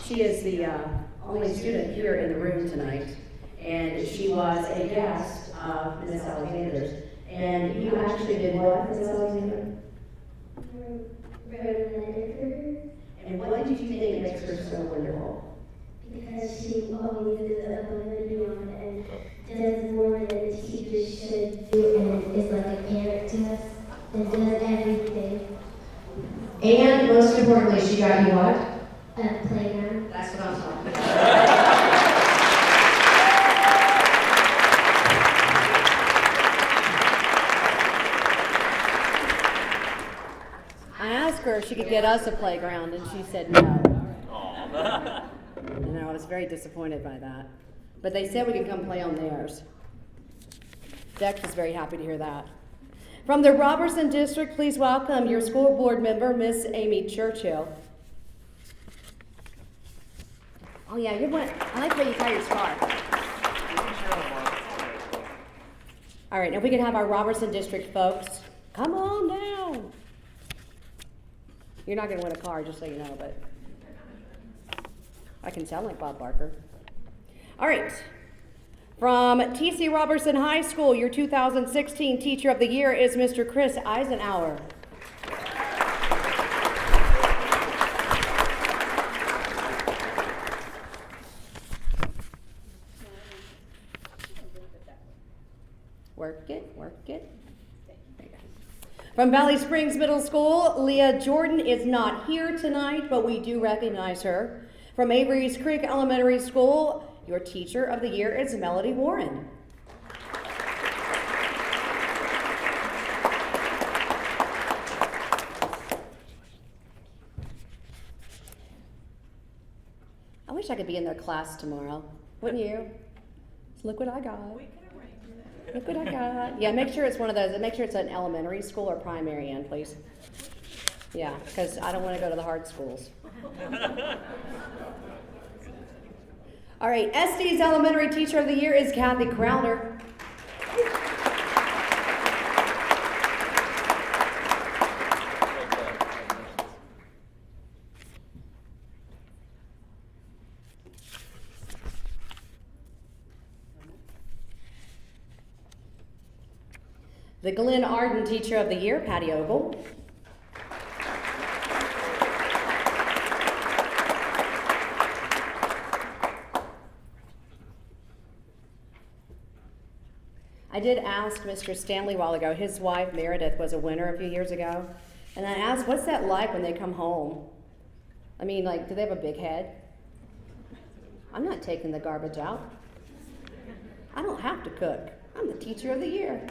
She is the only student here in the room tonight, and she was a guest of Ms. Alexander's. And you actually did what, Ms. Alexander? And what did you think makes her so wonderful? Because she always is above and beyond and does more than the teachers should do and is like a parent to us and does everything. And most importantly, she got you what? A playground. That's what I'm talking about. I asked her if she could get us a playground, and she said no. And I was very disappointed by that. But they said we could come play on theirs. Dex was very happy to hear that. From the Robertson District, please welcome your school board member, Miss Amy Churchill. Oh yeah, you're one. I like how you tie your scarf. All right, now we can have our Robertson District folks come on down. You're not going to win a car, just so you know, but I can sound like Bob Barker. All right. From T.C. Robertson High School, your 2016 Teacher of the Year is Mr. Chris Eisenhower. Work it, work it. From Valley Springs Middle School, Leah Jordan is not here tonight, but we do recognize her. From Avery's Creek Elementary School, your Teacher of the Year is Melody Warren. I wish I could be in their class tomorrow, wouldn't you? Look what I got. Look what I got. Yeah, make sure it's one of those. Make sure it's an elementary school or primary end, please. Yeah, because I don't want to go to the hard schools. All right, SD's Elementary Teacher of the Year is Kathy Crowder. The Glen Arden Teacher of the Year, Patty Ogle. I did ask Mr. Stanley a while ago, his wife Meredith was a winner a few years ago, and I asked, what's that like when they come home? I mean, like, do they have a big head? I'm not taking the garbage out. I don't have to cook. I'm the Teacher of the Year.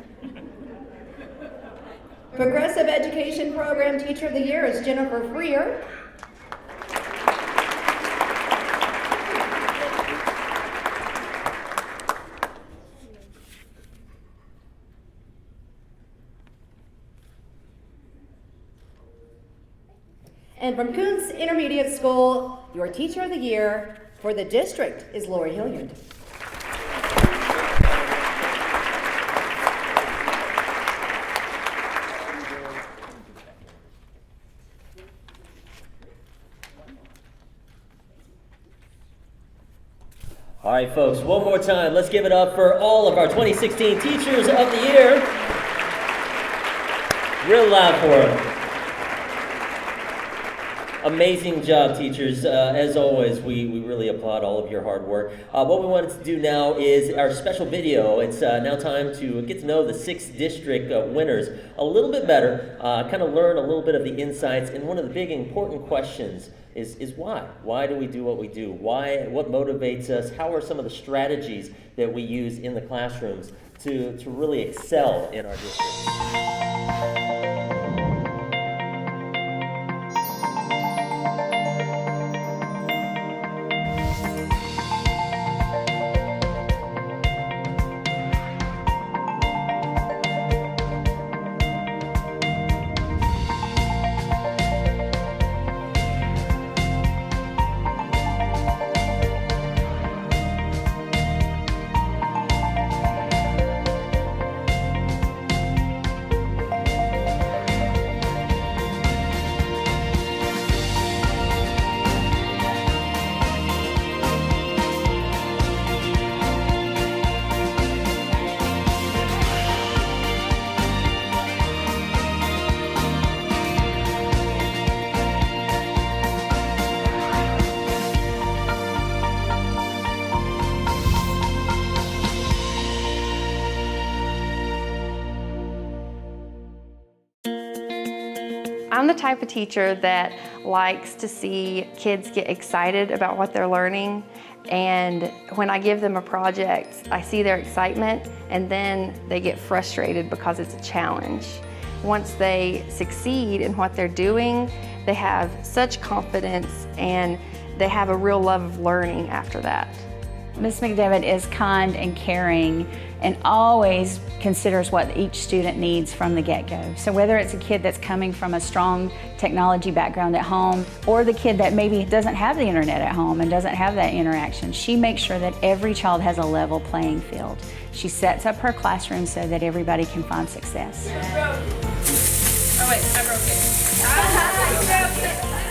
Progressive Education Program Teacher of the Year is Jennifer Freer. And from Kuntz Intermediate School, your Teacher of the Year for the district is Lori Hilliard. All right, folks, one more time. Let's give it up for all of our 2016 Teachers of the Year. Real loud for them. Amazing job, teachers. As always, we really applaud all of your hard work. What we wanted to do now is our special video. It's now time to get to know the 6th district winners a little bit better, kind of learn a little bit of the insights, and one of the big important questions is why? Why do we do what we do? Why? What motivates us? How are some of the strategies that we use in the classrooms to really excel in our district? I'm the type of teacher that likes to see kids get excited about what they're learning, and when I give them a project, I see their excitement, and then they get frustrated because it's a challenge. Once they succeed in what they're doing, they have such confidence and they have a real love of learning after that. Ms. McDevitt is kind and caring and always considers what each student needs from the get-go. So whether it's a kid that's coming from a strong technology background at home or the kid that maybe doesn't have the internet at home and doesn't have that interaction, she makes sure that every child has a level playing field. She sets up her classroom so that everybody can find success. Oh wait, I broke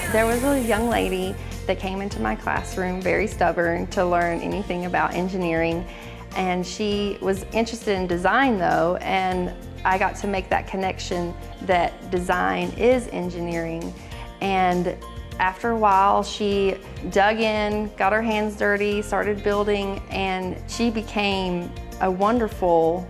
it. There was a young lady that came into my classroom, very stubborn to learn anything about engineering. And she was interested in design though, and I got to make that connection that design is engineering. And after a while, she dug in, got her hands dirty, started building, and she became a wonderful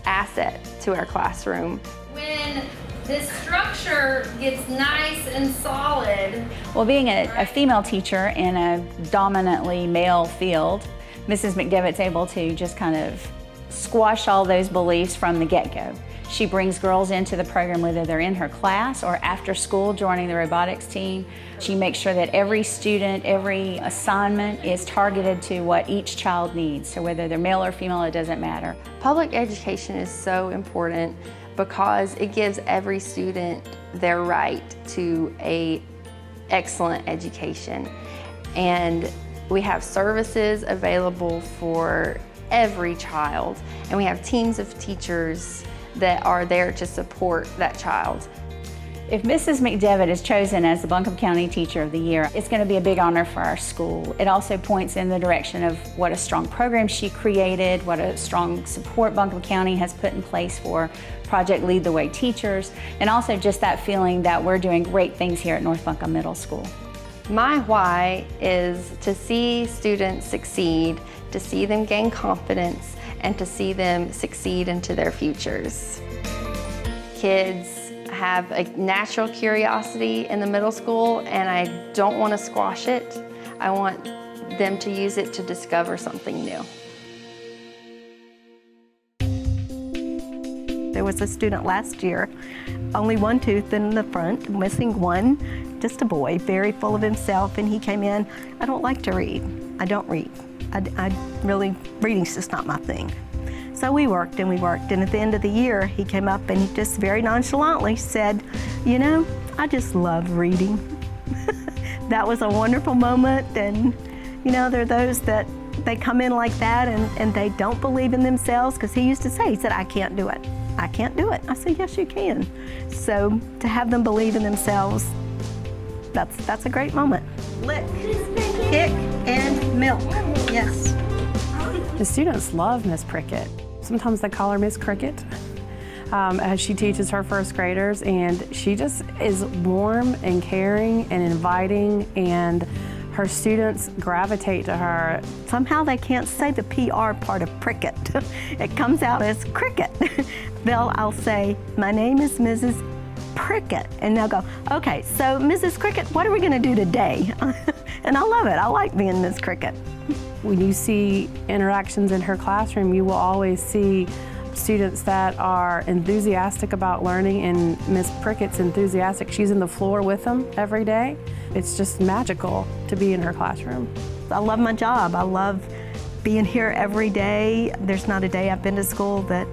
asset to our classroom. When this structure gets nice and solid. Well, being a female teacher in a dominantly male field, Mrs. McDevitt's able to just kind of squash all those beliefs from the get-go. She brings girls into the program whether they're in her class or after school joining the robotics team. She makes sure that every student, every assignment is targeted to what each child needs. So whether they're male or female, it doesn't matter. Public education is so important because it gives every student their right to an excellent education. And we have services available for every child, and we have teams of teachers that are there to support that child. If Mrs. McDevitt is chosen as the Buncombe County Teacher of the Year, it's going to be a big honor for our school. It also points in the direction of what a strong program she created, what a strong support Buncombe County has put in place for Project Lead the Way teachers, and also just that feeling that we're doing great things here at North Buncombe Middle School. My why is to see students succeed, to see them gain confidence, and to see them succeed into their futures. Kids have a natural curiosity in the middle school, and I don't want to squash it. I want them to use it to discover something new. There was a student last year, only one tooth in the front, missing one, just a boy, very full of himself, and he came in, I don't like to read. I don't read. Reading's just not my thing. So we worked, and at the end of the year, he came up and he just very nonchalantly said, you know, I just love reading. That was a wonderful moment, and you know, there are those that they come in like that and they don't believe in themselves, because he used to say, he said, I can't do it. I can't do it. I said, yes, you can. So to have them believe in themselves, that's a great moment. Lick, kick, and milk. Yes. The students love Miss Prickett. Sometimes they call her Miss Cricket as she teaches her first graders, and she just is warm and caring and inviting, and her students gravitate to her. Somehow they can't say the PR part of Prickett. It comes out as cricket. I'll say, my name is Mrs. Prickett, and they'll go, okay, so Mrs. Cricket, what are we gonna do today? And I love it, I like being Miss Cricket. When you see interactions in her classroom, you will always see students that are enthusiastic about learning, and Miss Prickett's enthusiastic. She's in the floor with them every day. It's just magical to be in her classroom. I love my job. I love being here every day. There's not a day I've been to school that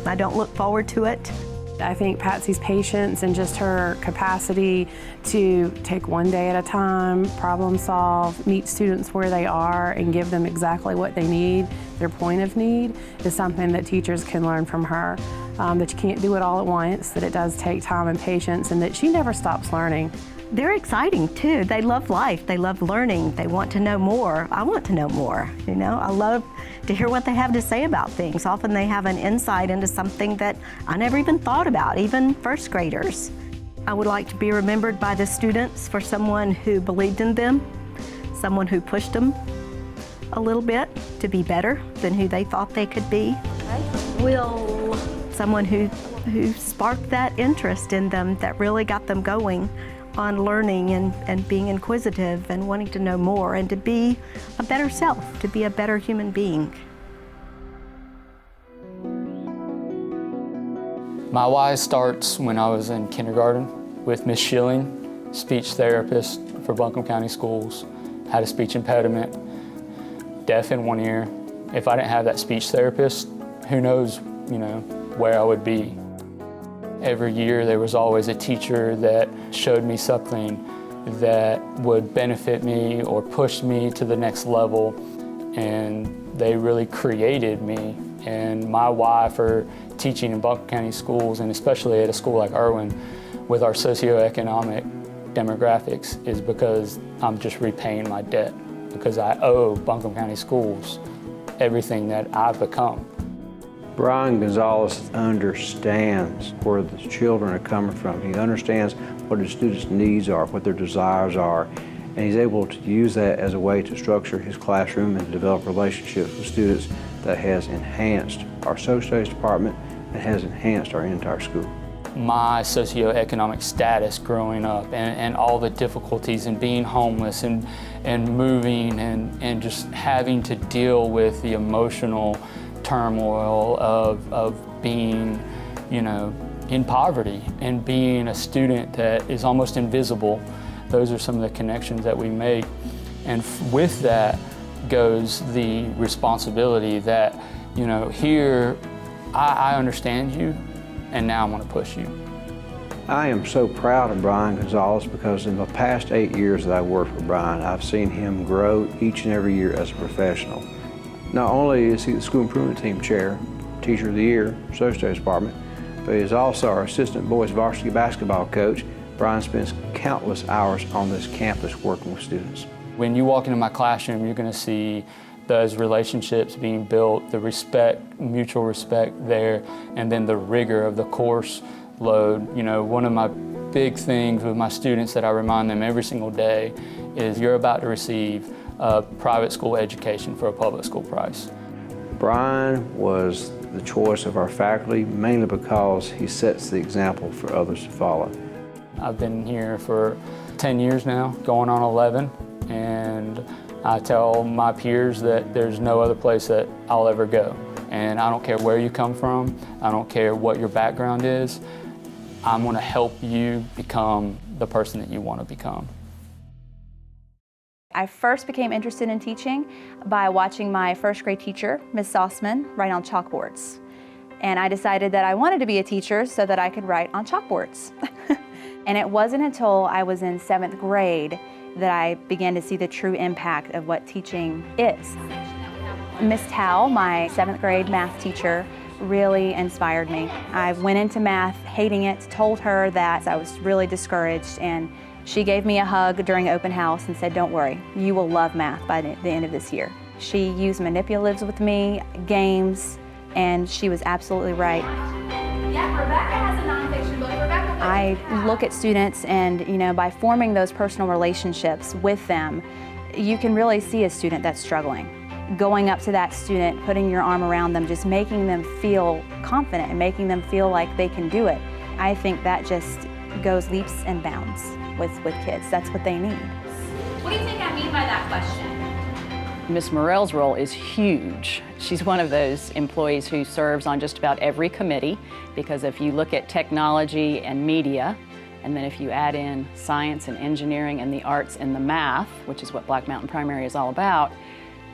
I don't look forward to it. I think Patsy's patience and just her capacity to take one day at a time, problem solve, meet students where they are, and give them exactly what they need, their point of need, is something that teachers can learn from her. That you can't do it all at once, that it does take time and patience, and that she never stops learning. They're exciting too. They love life, they love learning, they want to know more. I want to know more, you know. I love to hear what they have to say about things. Often they have an insight into something that I never even thought about, even first graders. I would like to be remembered by the students for someone who believed in them, someone who pushed them a little bit to be better than who they thought they could be. Someone who sparked that interest in them, that really got them going on learning and being inquisitive and wanting to know more and to be a better self, to be a better human being. My why starts when I was in kindergarten with Miss Schilling, speech therapist for Buncombe County Schools, had a speech impediment, deaf in one ear. If I didn't have that speech therapist, who knows, you know, where I would be. Every year there was always a teacher that showed me something that would benefit me or push me to the next level, and they really created me. And my why for teaching in Buncombe County schools, and especially at a school like Irwin, with our socioeconomic demographics is because I'm just repaying my debt, because I owe Buncombe County Schools everything that I've become. Brian Gonzales understands where the children are coming from. He understands what the students' needs are, what their desires are, and he's able to use that as a way to structure his classroom and develop relationships with students that has enhanced our social studies department and has enhanced our entire school. My socioeconomic status growing up and all the difficulties in being homeless and moving and just having to deal with the emotional turmoil of being, you know, in poverty and being a student that is almost invisible. Those are some of the connections that we make. And with that goes the responsibility that, you know, here I understand you, and now I want to push you. I am so proud of Brian Gonzales because in the past 8 years that I worked for Brian, I've seen him grow each and every year as a professional. Not only is he the School Improvement Team Chair, Teacher of the Year, Social Studies Department, but he is also our Assistant Boys Varsity Basketball Coach. Brian spends countless hours on this campus working with students. When you walk into my classroom, you're going to see those relationships being built, the respect, mutual respect there, and then the rigor of the course load. You know, one of my big things with my students that I remind them every single day is you're about to receive a private school education for a public school price. Brian was the choice of our faculty mainly because he sets the example for others to follow. I've been here for 10 years now, going on 11, and I tell my peers that there's no other place that I'll ever go. And I don't care where you come from, I don't care what your background is, I'm going to help you become the person that you want to become. I first became interested in teaching by watching my first grade teacher, Ms. Sossman, write on chalkboards. And I decided that I wanted to be a teacher so that I could write on chalkboards. And it wasn't until I was in 7th grade that I began to see the true impact of what teaching is. Miss Tao, my 7th grade math teacher, really inspired me. I went into math hating it, told her that I was really discouraged, and she gave me a hug during open house and said, "Don't worry, you will love math by the end of this year." She used manipulatives with me, games, and she was absolutely right. Yeah, Rebecca has a nonfiction book. I look at students and, you know, by forming those personal relationships with them, you can really see a student that's struggling. Going up to that student, putting your arm around them, just making them feel confident and making them feel like they can do it. I think that just goes leaps and bounds with kids. That's what they need. What do you think I mean by that question? Ms. Morell's role is huge. She's one of those employees who serves on just about every committee, because if you look at technology and media, and then if you add in science and engineering and the arts and the math, which is what Black Mountain Primary is all about,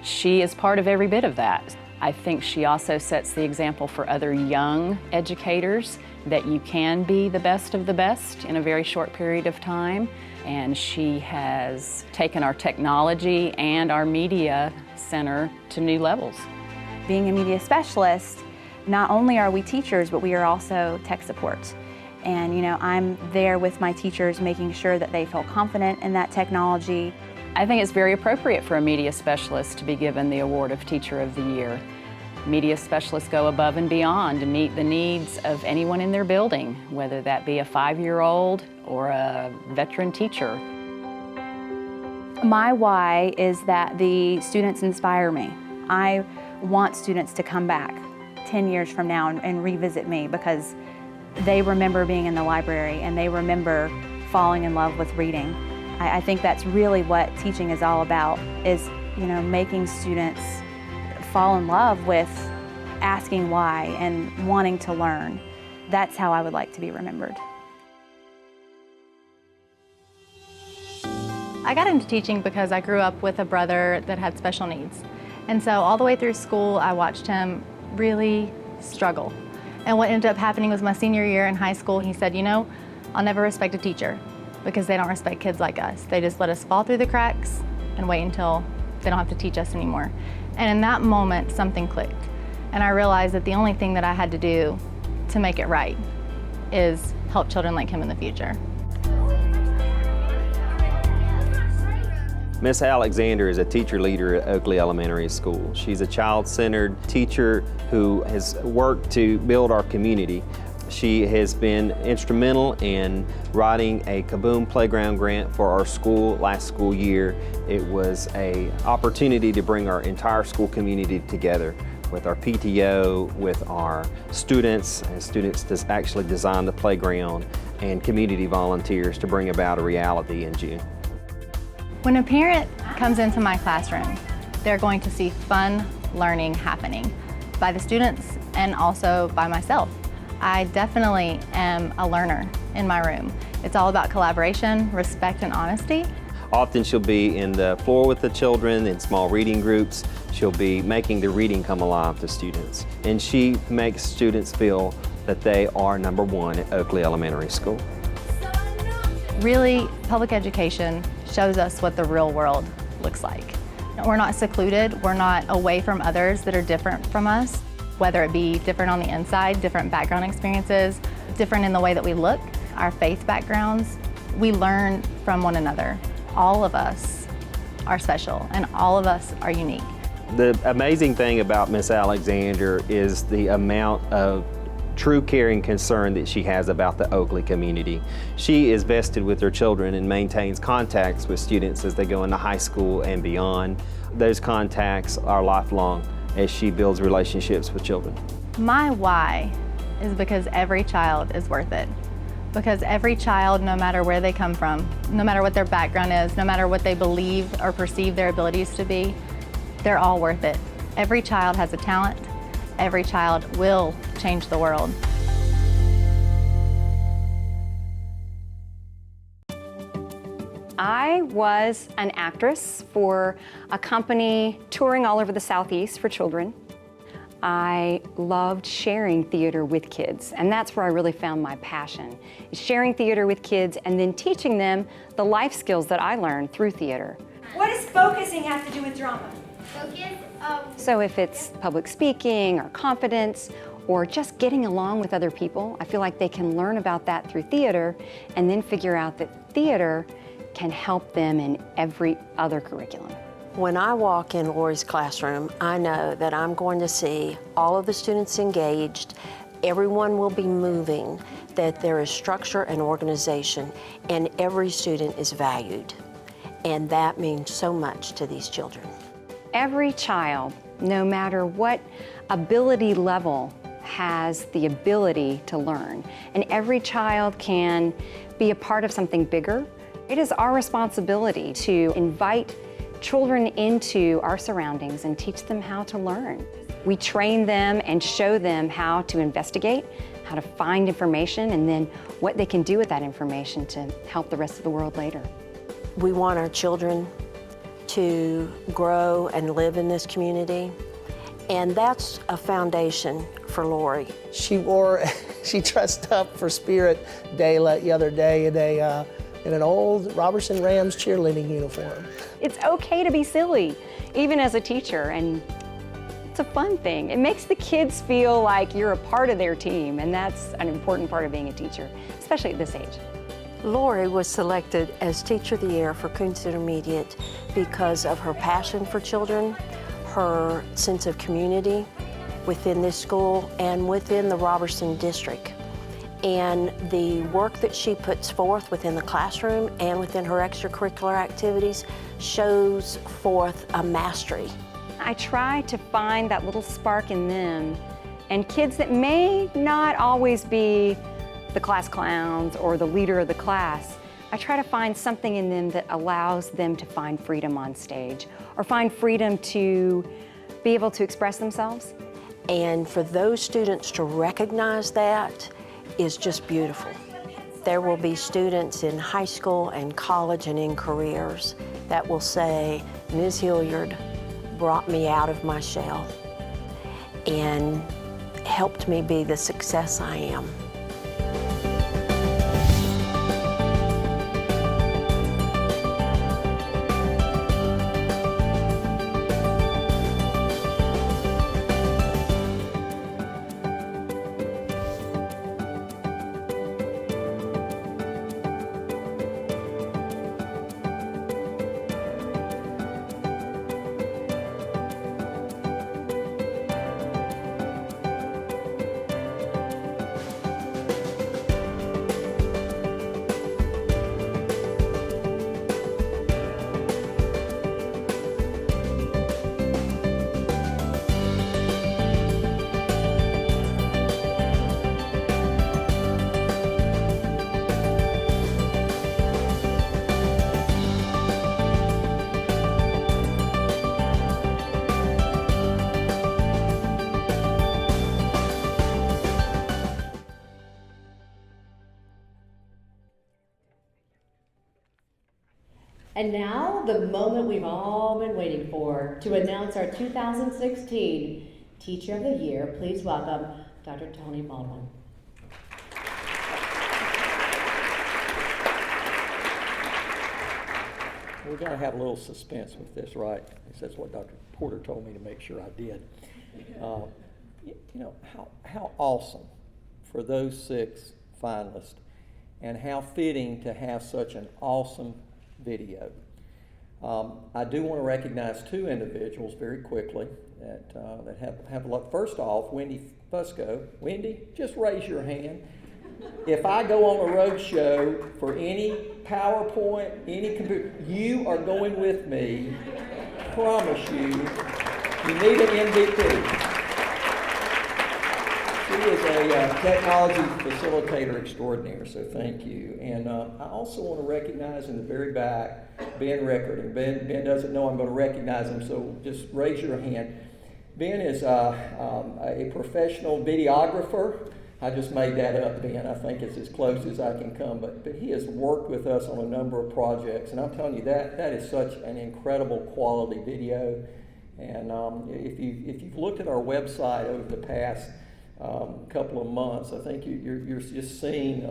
she is part of every bit of that. I think she also sets the example for other young educators that you can be the best of the best in a very short period of time. And she has taken our technology and our media center to new levels. Being a media specialist, not only are we teachers, but we are also tech support. And, you know, I'm there with my teachers making sure that they feel confident in that technology. I think it's very appropriate for a media specialist to be given the award of Teacher of the Year. Media specialists go above and beyond to meet the needs of anyone in their building, whether that be a 5-year-old or a veteran teacher. My why is that the students inspire me. I want students to come back 10 years from now and revisit me because they remember being in the library and they remember falling in love with reading. I think that's really what teaching is all about, is, you know, making students fall in love with asking why and wanting to learn. That's how I would like to be remembered. I got into teaching because I grew up with a brother that had special needs. And so all the way through school, I watched him really struggle. And what ended up happening was my senior year in high school, he said, "You know, I'll never respect a teacher because they don't respect kids like us. They just let us fall through the cracks and wait until they don't have to teach us anymore." And in that moment, something clicked. And I realized that the only thing that I had to do to make it right is help children like him in the future. Miss Alexander is a teacher leader at Oakley Elementary School. She's a child-centered teacher who has worked to build our community. She has been instrumental in writing a Kaboom Playground grant for our school last school year. It was an opportunity to bring our entire school community together with our PTO, with our students, and students to actually design the playground, and community volunteers to bring about a reality in June. When a parent comes into my classroom, they're going to see fun learning happening by the students and also by myself. I definitely am a learner in my room. It's all about collaboration, respect, and honesty. Often she'll be in the floor with the children in small reading groups. She'll be making the reading come alive to students. And she makes students feel that they are number one at Oakley Elementary School. Really, public education shows us what the real world looks like. We're not secluded, we're not away from others that are different from us, whether it be different on the inside, different background experiences, different in the way that we look, our faith backgrounds. We learn from one another. All of us are special and all of us are unique. The amazing thing about Miss Alexander is the amount of true caring concern that she has about the Oakley community. She is vested with her children and maintains contacts with students as they go into high school and beyond. Those contacts are lifelong as she builds relationships with children. My why is because every child is worth it. Because every child, no matter where they come from, no matter what their background is, no matter what they believe or perceive their abilities to be, they're all worth it. Every child has a talent. Every child will change the world. I was an actress for a company touring all over the Southeast for children. I loved sharing theater with kids, and that's where I really found my passion, is sharing theater with kids and then teaching them the life skills that I learned through theater. What does focusing have to do with drama? So if it's public speaking or confidence or just getting along with other people, I feel like they can learn about that through theater and then figure out that theater can help them in every other curriculum. When I walk in Lori's classroom, I know that I'm going to see all of the students engaged, everyone will be moving, that there is structure and organization, and every student is valued. And that means so much to these children. Every child, no matter what ability level, has the ability to learn. And every child can be a part of something bigger. It is our responsibility to invite children into our surroundings and teach them how to learn. We train them and show them how to investigate, how to find information, and then what they can do with that information to help the rest of the world later. We want our children to grow and live in this community, and that's a foundation for Lori. She dressed up for Spirit Day the other day in an old Robertson Rams cheerleading uniform. It's okay to be silly, even as a teacher, and it's a fun thing. It makes the kids feel like you're a part of their team, and that's an important part of being a teacher, especially at this age. Lori was selected as Teacher of the Year for Coons Intermediate because of her passion for children, her sense of community within this school and within the Robertson District, and the work that she puts forth within the classroom and within her extracurricular activities shows forth a mastery. I try to find that little spark in them, and kids that may not always be the class clowns or the leader of the class, I try to find something in them that allows them to find freedom on stage or find freedom to be able to express themselves. And for those students to recognize that is just beautiful. There will be students in high school and college and in careers that will say, Ms. Hilliard brought me out of my shell and helped me be the success I am. And now, the moment we've all been waiting for, to announce our 2016 Teacher of the Year. Please welcome Dr. Tony Baldwin. We're going to have a little suspense with this, right? That's what Dr. Porter told me to make sure I did. You know, how awesome for those 6 finalists, and how fitting to have such an awesome video. I do want to recognize 2 individuals very quickly that have a lot. First off, Wendy Fusco. Wendy, just raise your hand. If I go on a road show for any PowerPoint, any computer, you are going with me. Promise you. You need an MVP. She is a technology facilitator extraordinaire, so thank you. And I also want to recognize in the very back, Ben Rickard. And Ben doesn't know I'm going to recognize him, so just raise your hand. Ben is a professional videographer. I just made that up, Ben. I think it's as close as I can come. But he has worked with us on a number of projects. And I'm telling you, that is such an incredible quality video. And if you've looked at our website over the past couple of months, I think you're just seeing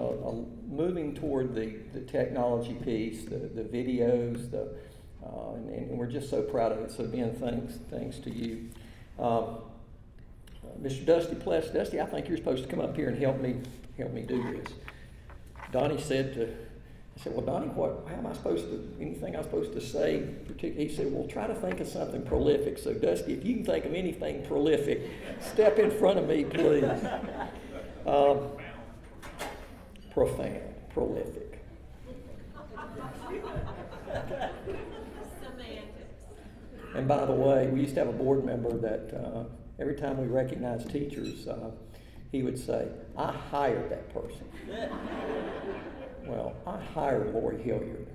moving toward the technology piece, the videos, and we're just so proud of it. So Ben, thanks to you. Mr. Dusty Pless. Dusty, I think you're supposed to come up here and help me do this. Donnie said, well, Donnie, how am I supposed to, anything I'm supposed to say? He said, well, try to think of something prolific. So Dusty, if you can think of anything prolific, step in front of me, please. Profound, prolific. And by the way, we used to have a board member that every time we recognized teachers, he would say, I hired that person. Well, I hired Lori Hilliard.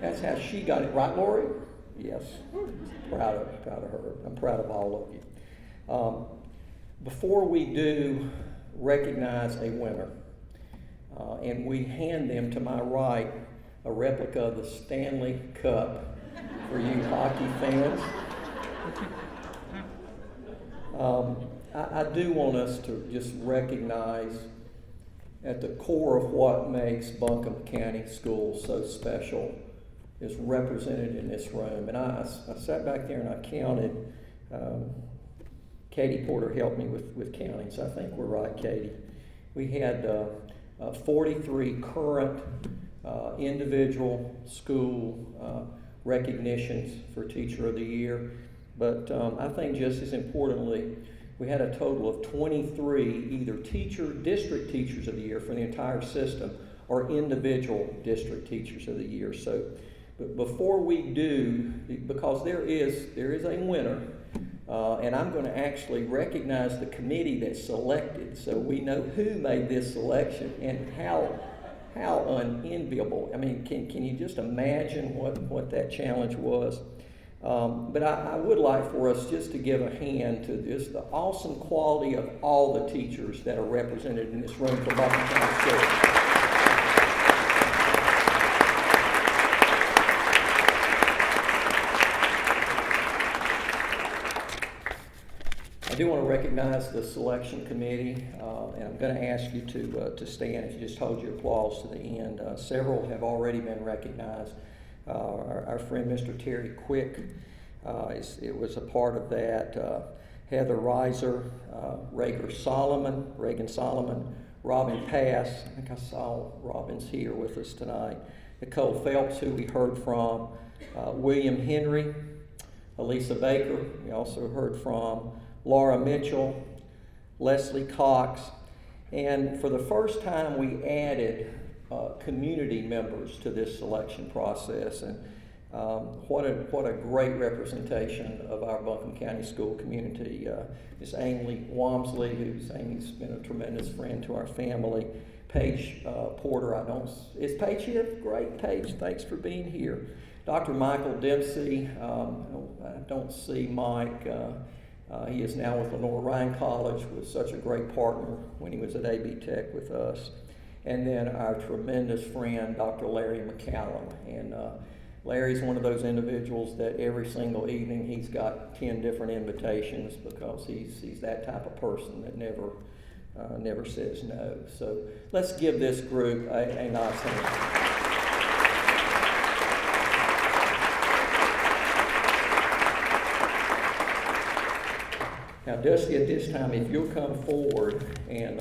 That's how she got it. Right, Lori? Yes. Proud of her. I'm proud of all of you. Before we do recognize a winner, and we hand them, to my right, a replica of the Stanley Cup for you hockey fans. I do want us to just recognize at the core of what makes Buncombe County Schools so special is represented in this room. And I sat back there and I counted. Katie Porter helped me with counting, so I think we're right, Katie. We had 43 current individual school recognitions for Teacher of the Year. But I think just as importantly, we had a total of 23 either district teachers of the year for the entire system or individual district teachers of the year. So but before we do, because there is a winner, and I'm going to actually recognize the committee that selected, so we know who made this selection and how unenviable. I mean, can you just imagine what that challenge was? But I would like for us just to give a hand to this, the awesome quality of all the teachers that are represented in this room for Buncombe County Schools. I do want to recognize the selection committee, and I'm going to ask you to stand if you just hold your applause to the end. Several have already been recognized. Our friend Mr. Terry Quick it was a part of that. Heather Reiser, Reagan Solomon, Robin Pass. I think I saw Robin's here with us tonight. Nicole Phelps, who we heard from, William Henry, Elisa Baker, we also heard from, Laura Mitchell, Leslie Cox, and for the first time we added community members to this selection process, and what a great representation of our Buncombe County school community. Miss Amy Wamsley, Amy's been a tremendous friend to our family. Paige Porter, is Paige here? Great, Paige, thanks for being here. Dr. Michael Dempsey, I don't see Mike. He is now with Lenore Ryan College, was such a great partner when he was at AB Tech with us. And then our tremendous friend, Dr. Larry McCallum. And Larry's one of those individuals that every single evening he's got 10 different invitations because he's that type of person that never says no. So let's give this group a nice hand. Now, Dusty, at this time, if you'll come forward, and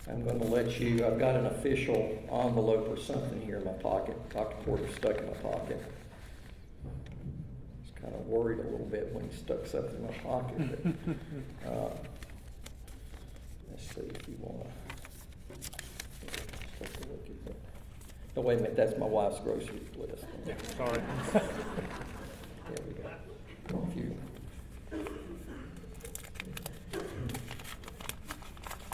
I'm going to let you, I've got an official envelope or something here in my pocket. Dr. Porter stuck in my pocket. I was kind of worried a little bit when he stuck something in my pocket. But, let's see if you want to take a look at that. No, wait a minute, that's my wife's grocery list. Yeah, sorry. There we go. If you,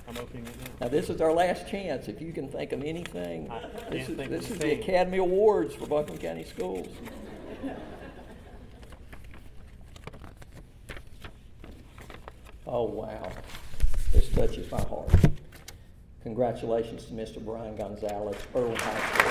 I'm opening it now. now this is our last chance. If you can think of anything, this is the anything. Academy Awards for Buncombe County Schools. Oh wow, this touches my heart. Congratulations to Mr. Brian Gonzales, Irwin High School.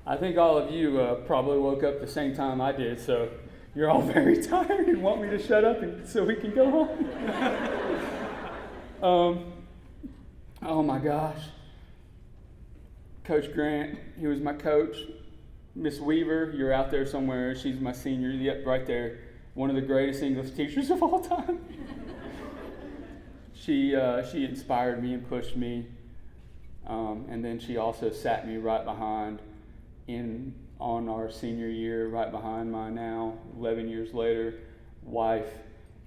I think all of you probably woke up the same time I did, so you're all very tired and want me to shut up so we can go home. Oh my gosh. Coach Grant, he was my coach. Miss Weaver, you're out there somewhere. She's my senior. Yep, right there. One of the greatest English teachers of all time. She inspired me and pushed me. And then she also sat me right behind on our senior year, right behind my now, 11 years later, wife,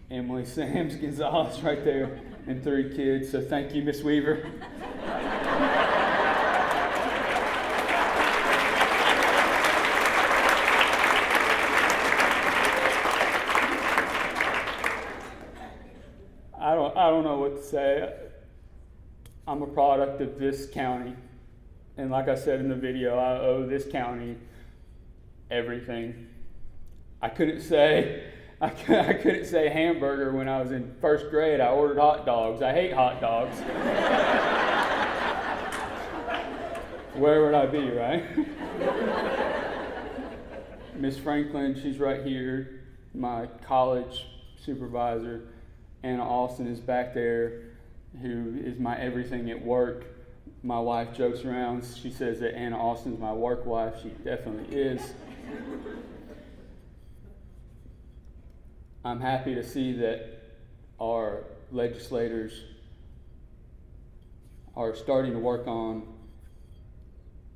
Emily Sams Gonzales, right there, and 3 kids. So thank you, Miss Weaver. I don't know what to say. I'm a product of this county. And like I said in the video, I owe this county everything. I couldn't say hamburger when I was in first grade. I ordered hot dogs. I hate hot dogs. Where would I be, right? Miss Franklin, she's right here, my college supervisor. Anna Austin is back there, who is my everything at work. My wife jokes around. She says that Anna Austin's my work wife. She definitely is. I'm happy to see that our legislators are starting to work on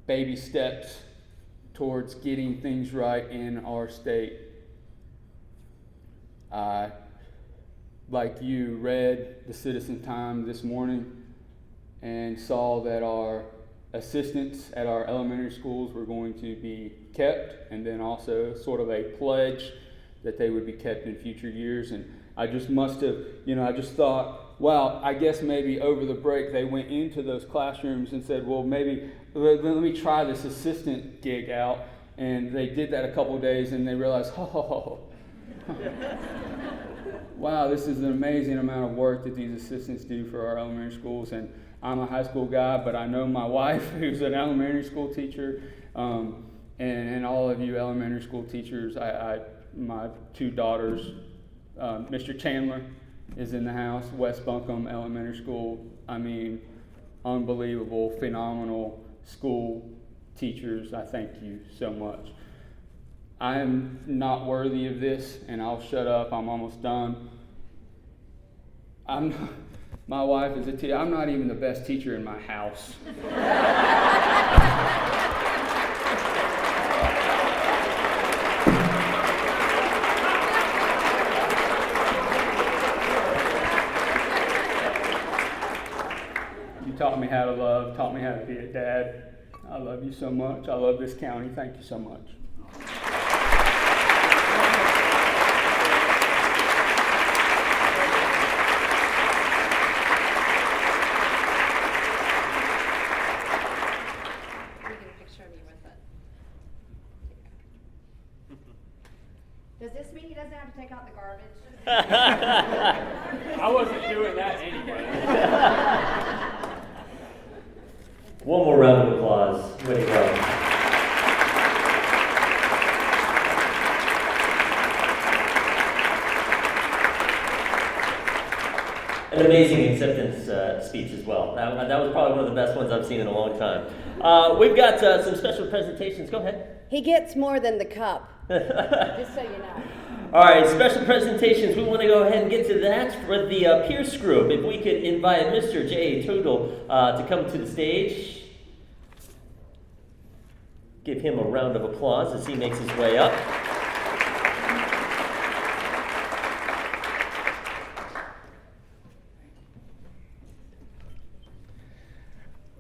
baby steps towards getting things right in our state. I, like you, read the Citizen Times this morning and saw that our assistants at our elementary schools were going to be kept, and then also sort of a pledge that they would be kept in future years. And I just must have, I just thought, wow, I guess maybe over the break they went into those classrooms and said, well, maybe let me try this assistant gig out. And they did that a couple of days and they realized, wow, this is an amazing amount of work that these assistants do for our elementary schools. And I'm a high school guy, but I know my wife, who's an elementary school teacher, and all of you elementary school teachers. My 2 daughters, Mr. Chandler is in the house, West Buncombe Elementary School. I mean, unbelievable, phenomenal school teachers. I thank you so much. I am not worthy of this, and I'll shut up. I'm almost done. My wife is a teacher. I'm not even the best teacher in my house. You taught me how to love, taught me how to be a dad. I love you so much. I love this county. Thank you so much. Does this mean he doesn't have to take out the garbage? I wasn't doing that anyway. One more round of applause. Way to go. An amazing acceptance speech as well. That was probably one of the best ones I've seen in a long time. We've got some special presentations. Go ahead. He gets more than the cup, just so you know. All right, special presentations. We want to go ahead and get to that for the Pierce Group. If we could invite Mr. J. Toodle to come to the stage. Give him a round of applause as he makes his way up.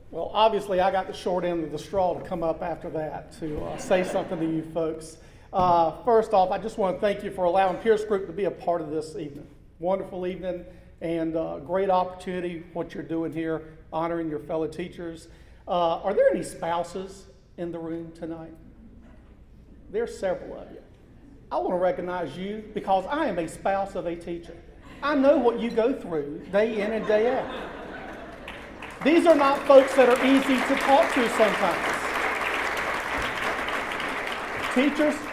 Well, obviously, I got the short end of the straw to come up after that to say something to you folks. First off, I just want to thank you for allowing Pierce Group to be a part of this evening. Wonderful evening and great opportunity, what you're doing here, honoring your fellow teachers. Are there any spouses in the room tonight? There's several of you. I want to recognize you because I am a spouse of a teacher. I know what you go through day in and day out. These are not folks that are easy to talk to sometimes.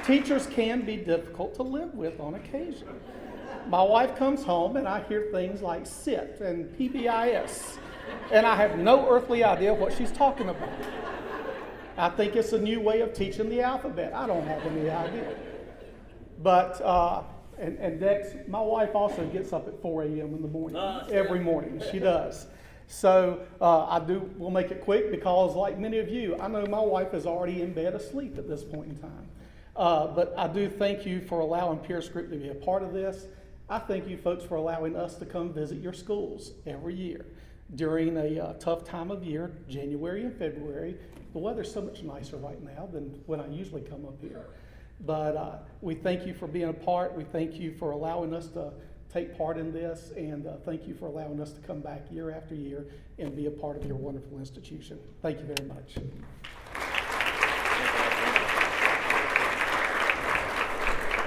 Teachers can be difficult to live with on occasion. My wife comes home and I hear things like sit and PBIS, and I have no earthly idea what she's talking about. I think it's a new way of teaching the alphabet. I don't have any idea. But, and Dex, my wife also gets up at 4 a.m. in the morning, every morning. She does. So we'll make it quick because like many of you, I know my wife is already in bed asleep at this point in time. But I do thank you for allowing Pierce Group to be a part of this. I thank you folks for allowing us to come visit your schools every year during a tough time of year, January and February. The weather's so much nicer right now than when I usually come up here. But we thank you for being a part. We thank you for allowing us to take part in this, and thank you for allowing us to come back year after year and be a part of your wonderful institution. Thank you very much.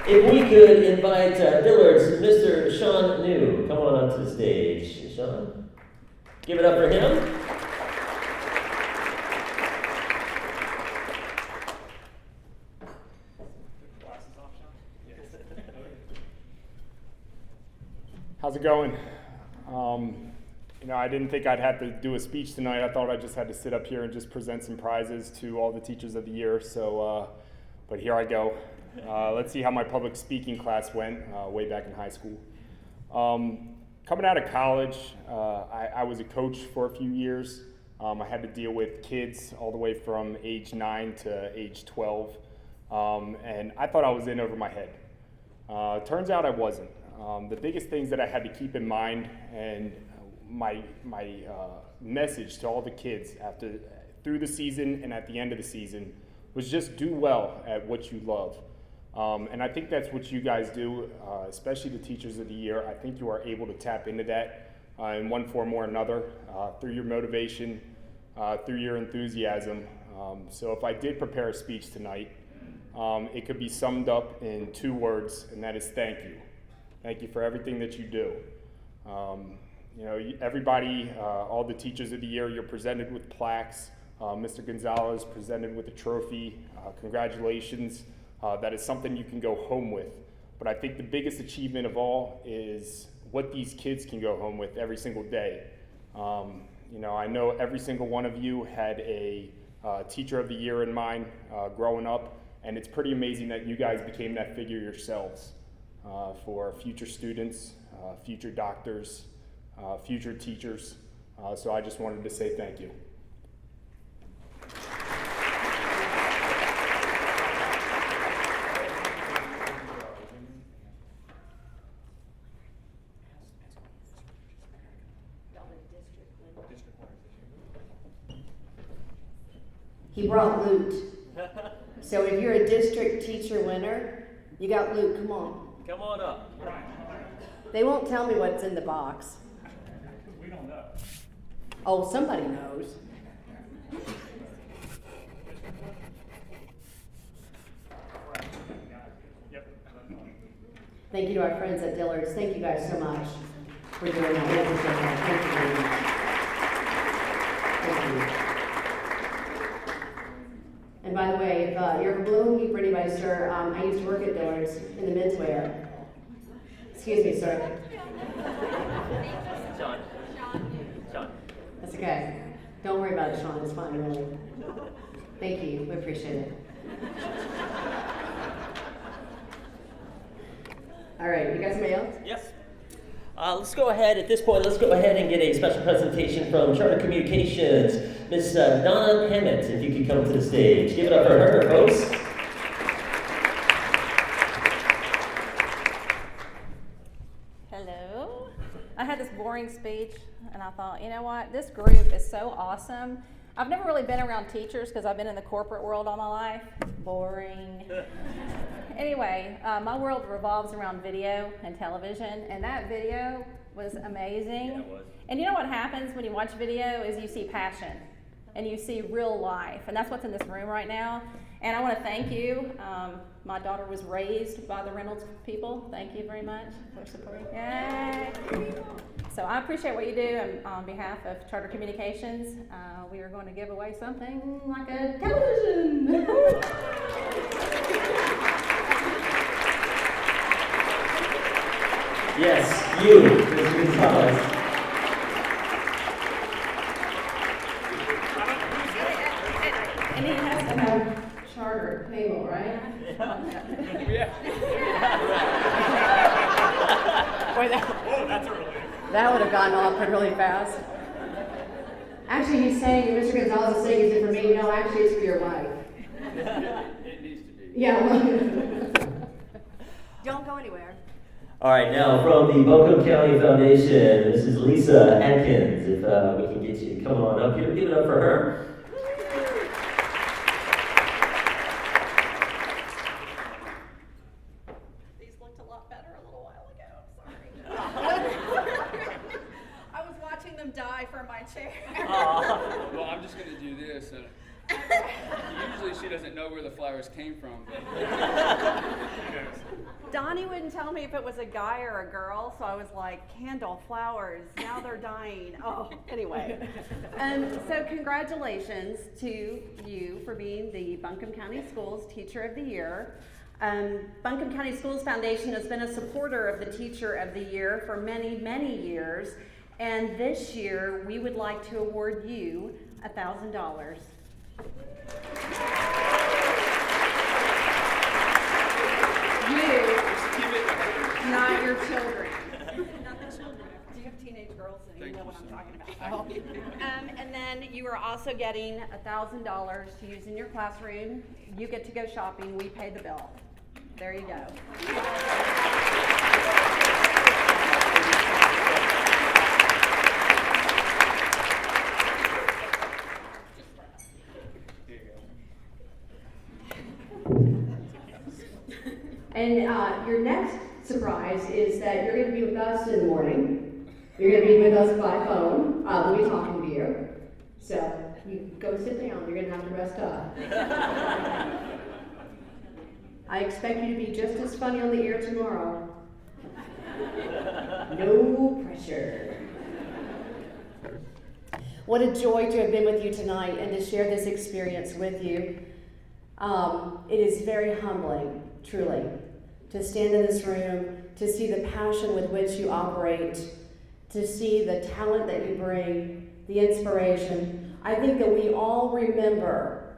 If we could invite Dillard's Mr. Sean New, come on onto the stage. Sean, give it up for him. How's it going? I didn't think I'd have to do a speech tonight. I thought I just had to sit up here and just present some prizes to all the teachers of the year. So, but here I go. Let's see how my public speaking class went way back in high school. Coming out of college, I was a coach for a few years. I had to deal with kids all the way from age 9 to age 12. And I thought I was in over my head. Turns out I wasn't. The biggest things that I had to keep in mind, and my message to all the kids through the season and at the end of the season, was just do well at what you love. And I think that's what you guys do, especially the Teachers of the Year. I think you are able to tap into that in one form or another through your motivation, through your enthusiasm. So if I did prepare a speech tonight, it could be summed up in 2 words, and that is thank you. Thank you for everything that you do. Everybody, all the Teachers of the Year, you're presented with plaques. Mr. Gonzales presented with a trophy. Congratulations. That is something you can go home with. But I think the biggest achievement of all is what these kids can go home with every single day. I know every single one of you had a Teacher of the Year in mind growing up, and it's pretty amazing that you guys became that figure yourselves. For future students, future doctors, future teachers. So I just wanted to say thank you. He brought loot. So if you're a district teacher winner, you got loot. Come on. Come on up. They won't tell me what's in the box. We don't know. Oh, somebody knows. Thank you to our friends at Dillard's. Thank you guys so much for doing that. We appreciate that. Thank you very much. Thank you. And by the way, if you're ever blue heat for anybody, sir, I used to work at Dillard's in the menswear. Excuse me, sir. Sean. That's okay. Don't worry about it, Sean. It's fine, really. Thank you. We appreciate it. All right, you got somebody else? Yes. Let's go ahead, at this point, let's go ahead and get a special presentation from Charter Communications. Miss Donna Hammett, if you could come to the stage. Give it up for her, folks. Hello. I had this boring speech, and I thought, you know what? This group is so awesome. I've never really been around teachers because I've been in the corporate world all my life. Boring. Anyway, my world revolves around video and television, and that video was amazing. Yeah, it was. And you know what happens when you watch video is you see passion, and you see real life, and that's what's in this room right now. And I want to thank you. My daughter was raised by the Reynolds people. Thank you very much for supporting. Yay! So I appreciate what you do, and on behalf of Charter Communications, we are going to give away something like a television. Yes, you, Mr. Gonzales. And he has to have Charter cable, right? Boy, that would have gone off really fast. Actually, he's saying, Mr. Gonzales is saying, is it for me? No, actually, it's for your wife. It needs to be. Yeah, well, don't go anywhere. All right, now from the Buncombe County Foundation, this is Lisa Atkins. If we can get you to come on up here, give it up for her. These looked a lot better a little while ago. Sorry. I was watching them die for my chair. Well, I'm just going to do this. Usually she doesn't know where the flowers came from. Donnie wouldn't tell me if it was a guy or a girl, so I was like, candle, flowers, now they're dying. Oh, anyway. So congratulations to you for being the Buncombe County Schools Teacher of the Year. Buncombe County Schools Foundation has been a supporter of the Teacher of the Year for many, many years, and this year we would like to award you $1,000. You, not your children. Not the children. Do you have teenage girls? So you know what I'm talking about. And then you are also getting $1,000 to use in your classroom. You get to go shopping. We pay the bill. There you go. And your next surprise is that you're going to be with us in the morning. You're going to be with us by phone. We'll be talking to you. So you go sit down. You're going to have to rest up. I expect you to be just as funny on the air tomorrow. No pressure. What a joy to have been with you tonight and to share this experience with you. It is very humbling, truly, to stand in this room, to see the passion with which you operate, to see the talent that you bring, the inspiration. I think that we all remember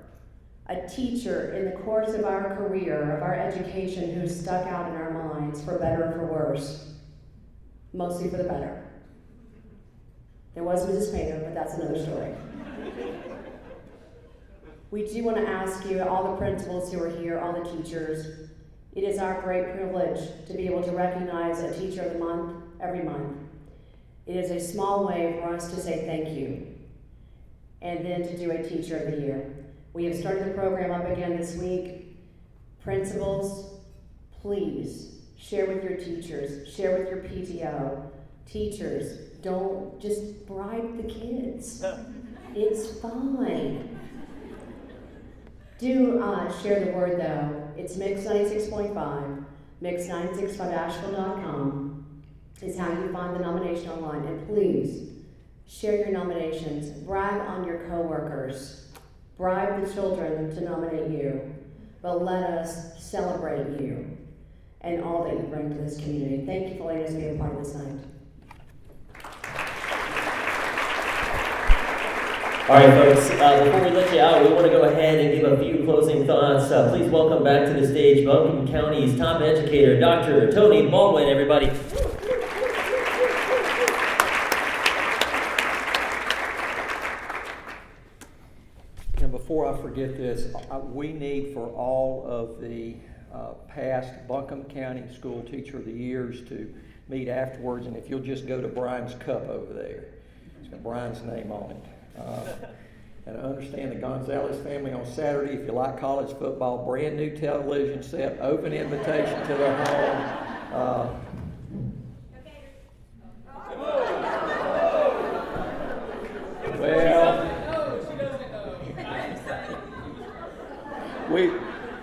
a teacher in the course of our career, of our education, who stuck out in our minds, for better or for worse, mostly for the better. There was Mrs. Painter, but that's another story. We do want to ask you, all the principals who are here, all the teachers, it is our great privilege to be able to recognize a Teacher of the Month every month. It is a small way for us to say thank you, and then to do a Teacher of the Year. We have started the program up again this week. Principals, please share with your teachers, share with your PTO. Teachers, don't just bribe the kids. It's fine. Do share the word though. It's Mix 96.5, mix965asheville.com is how you find the nomination online. And please, share your nominations. Brag on your coworkers. Bribe the children to nominate you. But let us celebrate you and all that you bring to this community. Thank you for letting us be a part of this night. All right, folks, before we let you out, we want to go ahead and give a few closing thoughts. Please welcome back to the stage Buncombe County's top educator, Dr. Tony Baldwin, everybody. And before I forget this, we need for all of the past Buncombe County School Teacher of the Years to meet afterwards, and if you'll just go to Brian's cup over there. It's got Brian's name on it. And I understand the Gonzales family on Saturday, if you like college football, brand new television set, open invitation to their home.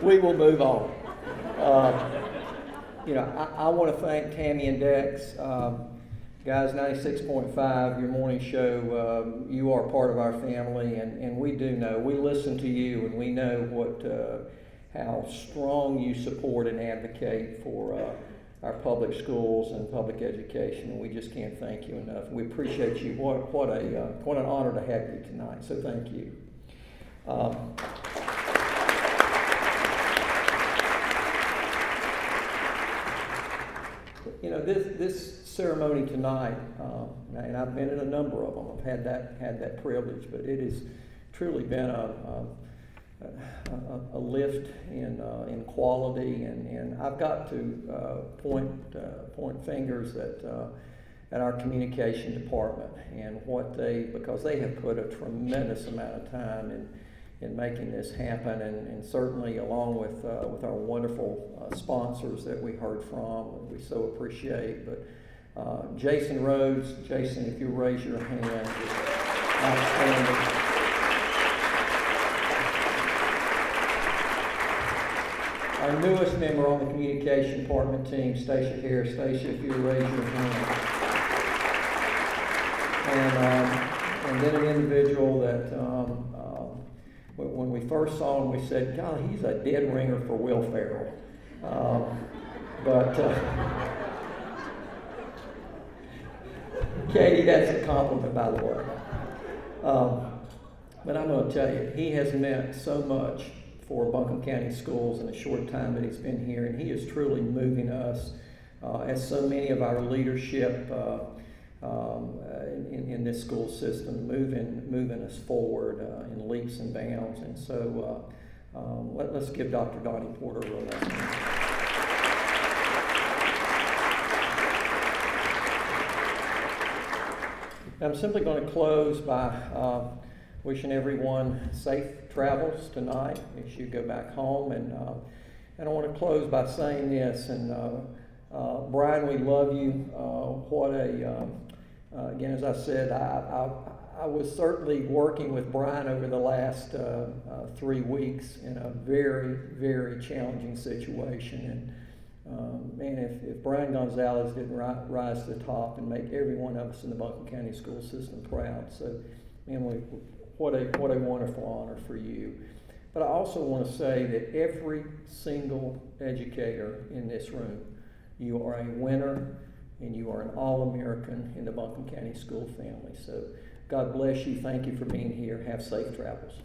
We will move on. I want to thank Tammy and Dex. Guys, 96.5, your morning show, you are part of our family, and we do know, we listen to you, and we know how strong you support and advocate for our public schools and public education, and we just can't thank you enough. We appreciate you. What an honor to have you tonight, so thank you. This ceremony tonight, and I've been in a number of them. I've had that privilege, but it has truly been a lift in quality, and I've got to point fingers at our communication department and because they have put a tremendous amount of time in making this happen, and certainly along with our wonderful sponsors that we heard from, we so appreciate. But Jason Rhodes, Jason, if you raise your hand, outstanding. Our newest member on the communication department team, Stacia Harris. Stacia, if you raise your hand. And then an individual that when we first saw him, we said, God, he's a dead ringer for Will Ferrell. Katie, that's a compliment, by the way. But I'm going to tell you, he has meant so much for Buncombe County Schools in the short time that he's been here, and he is truly moving us, as so many of our leadership in this school system, moving us forward in leaps and bounds. And so let's give Dr. Donnie Porter a round of applause. I'm simply going to close by wishing everyone safe travels tonight as you go back home, and I want to close by saying this. And Brian, we love you. Again, as I said, I was certainly working with Brian over the last 3 weeks in a very, very challenging situation. And man, if Brian Gonzales didn't rise to the top and make every one of us in the Buncombe County school system proud, so man, what a wonderful honor for you. But I also want to say that every single educator in this room, you are a winner and you are an All-American in the Buncombe County school family. So God bless you. Thank you for being here. Have safe travels.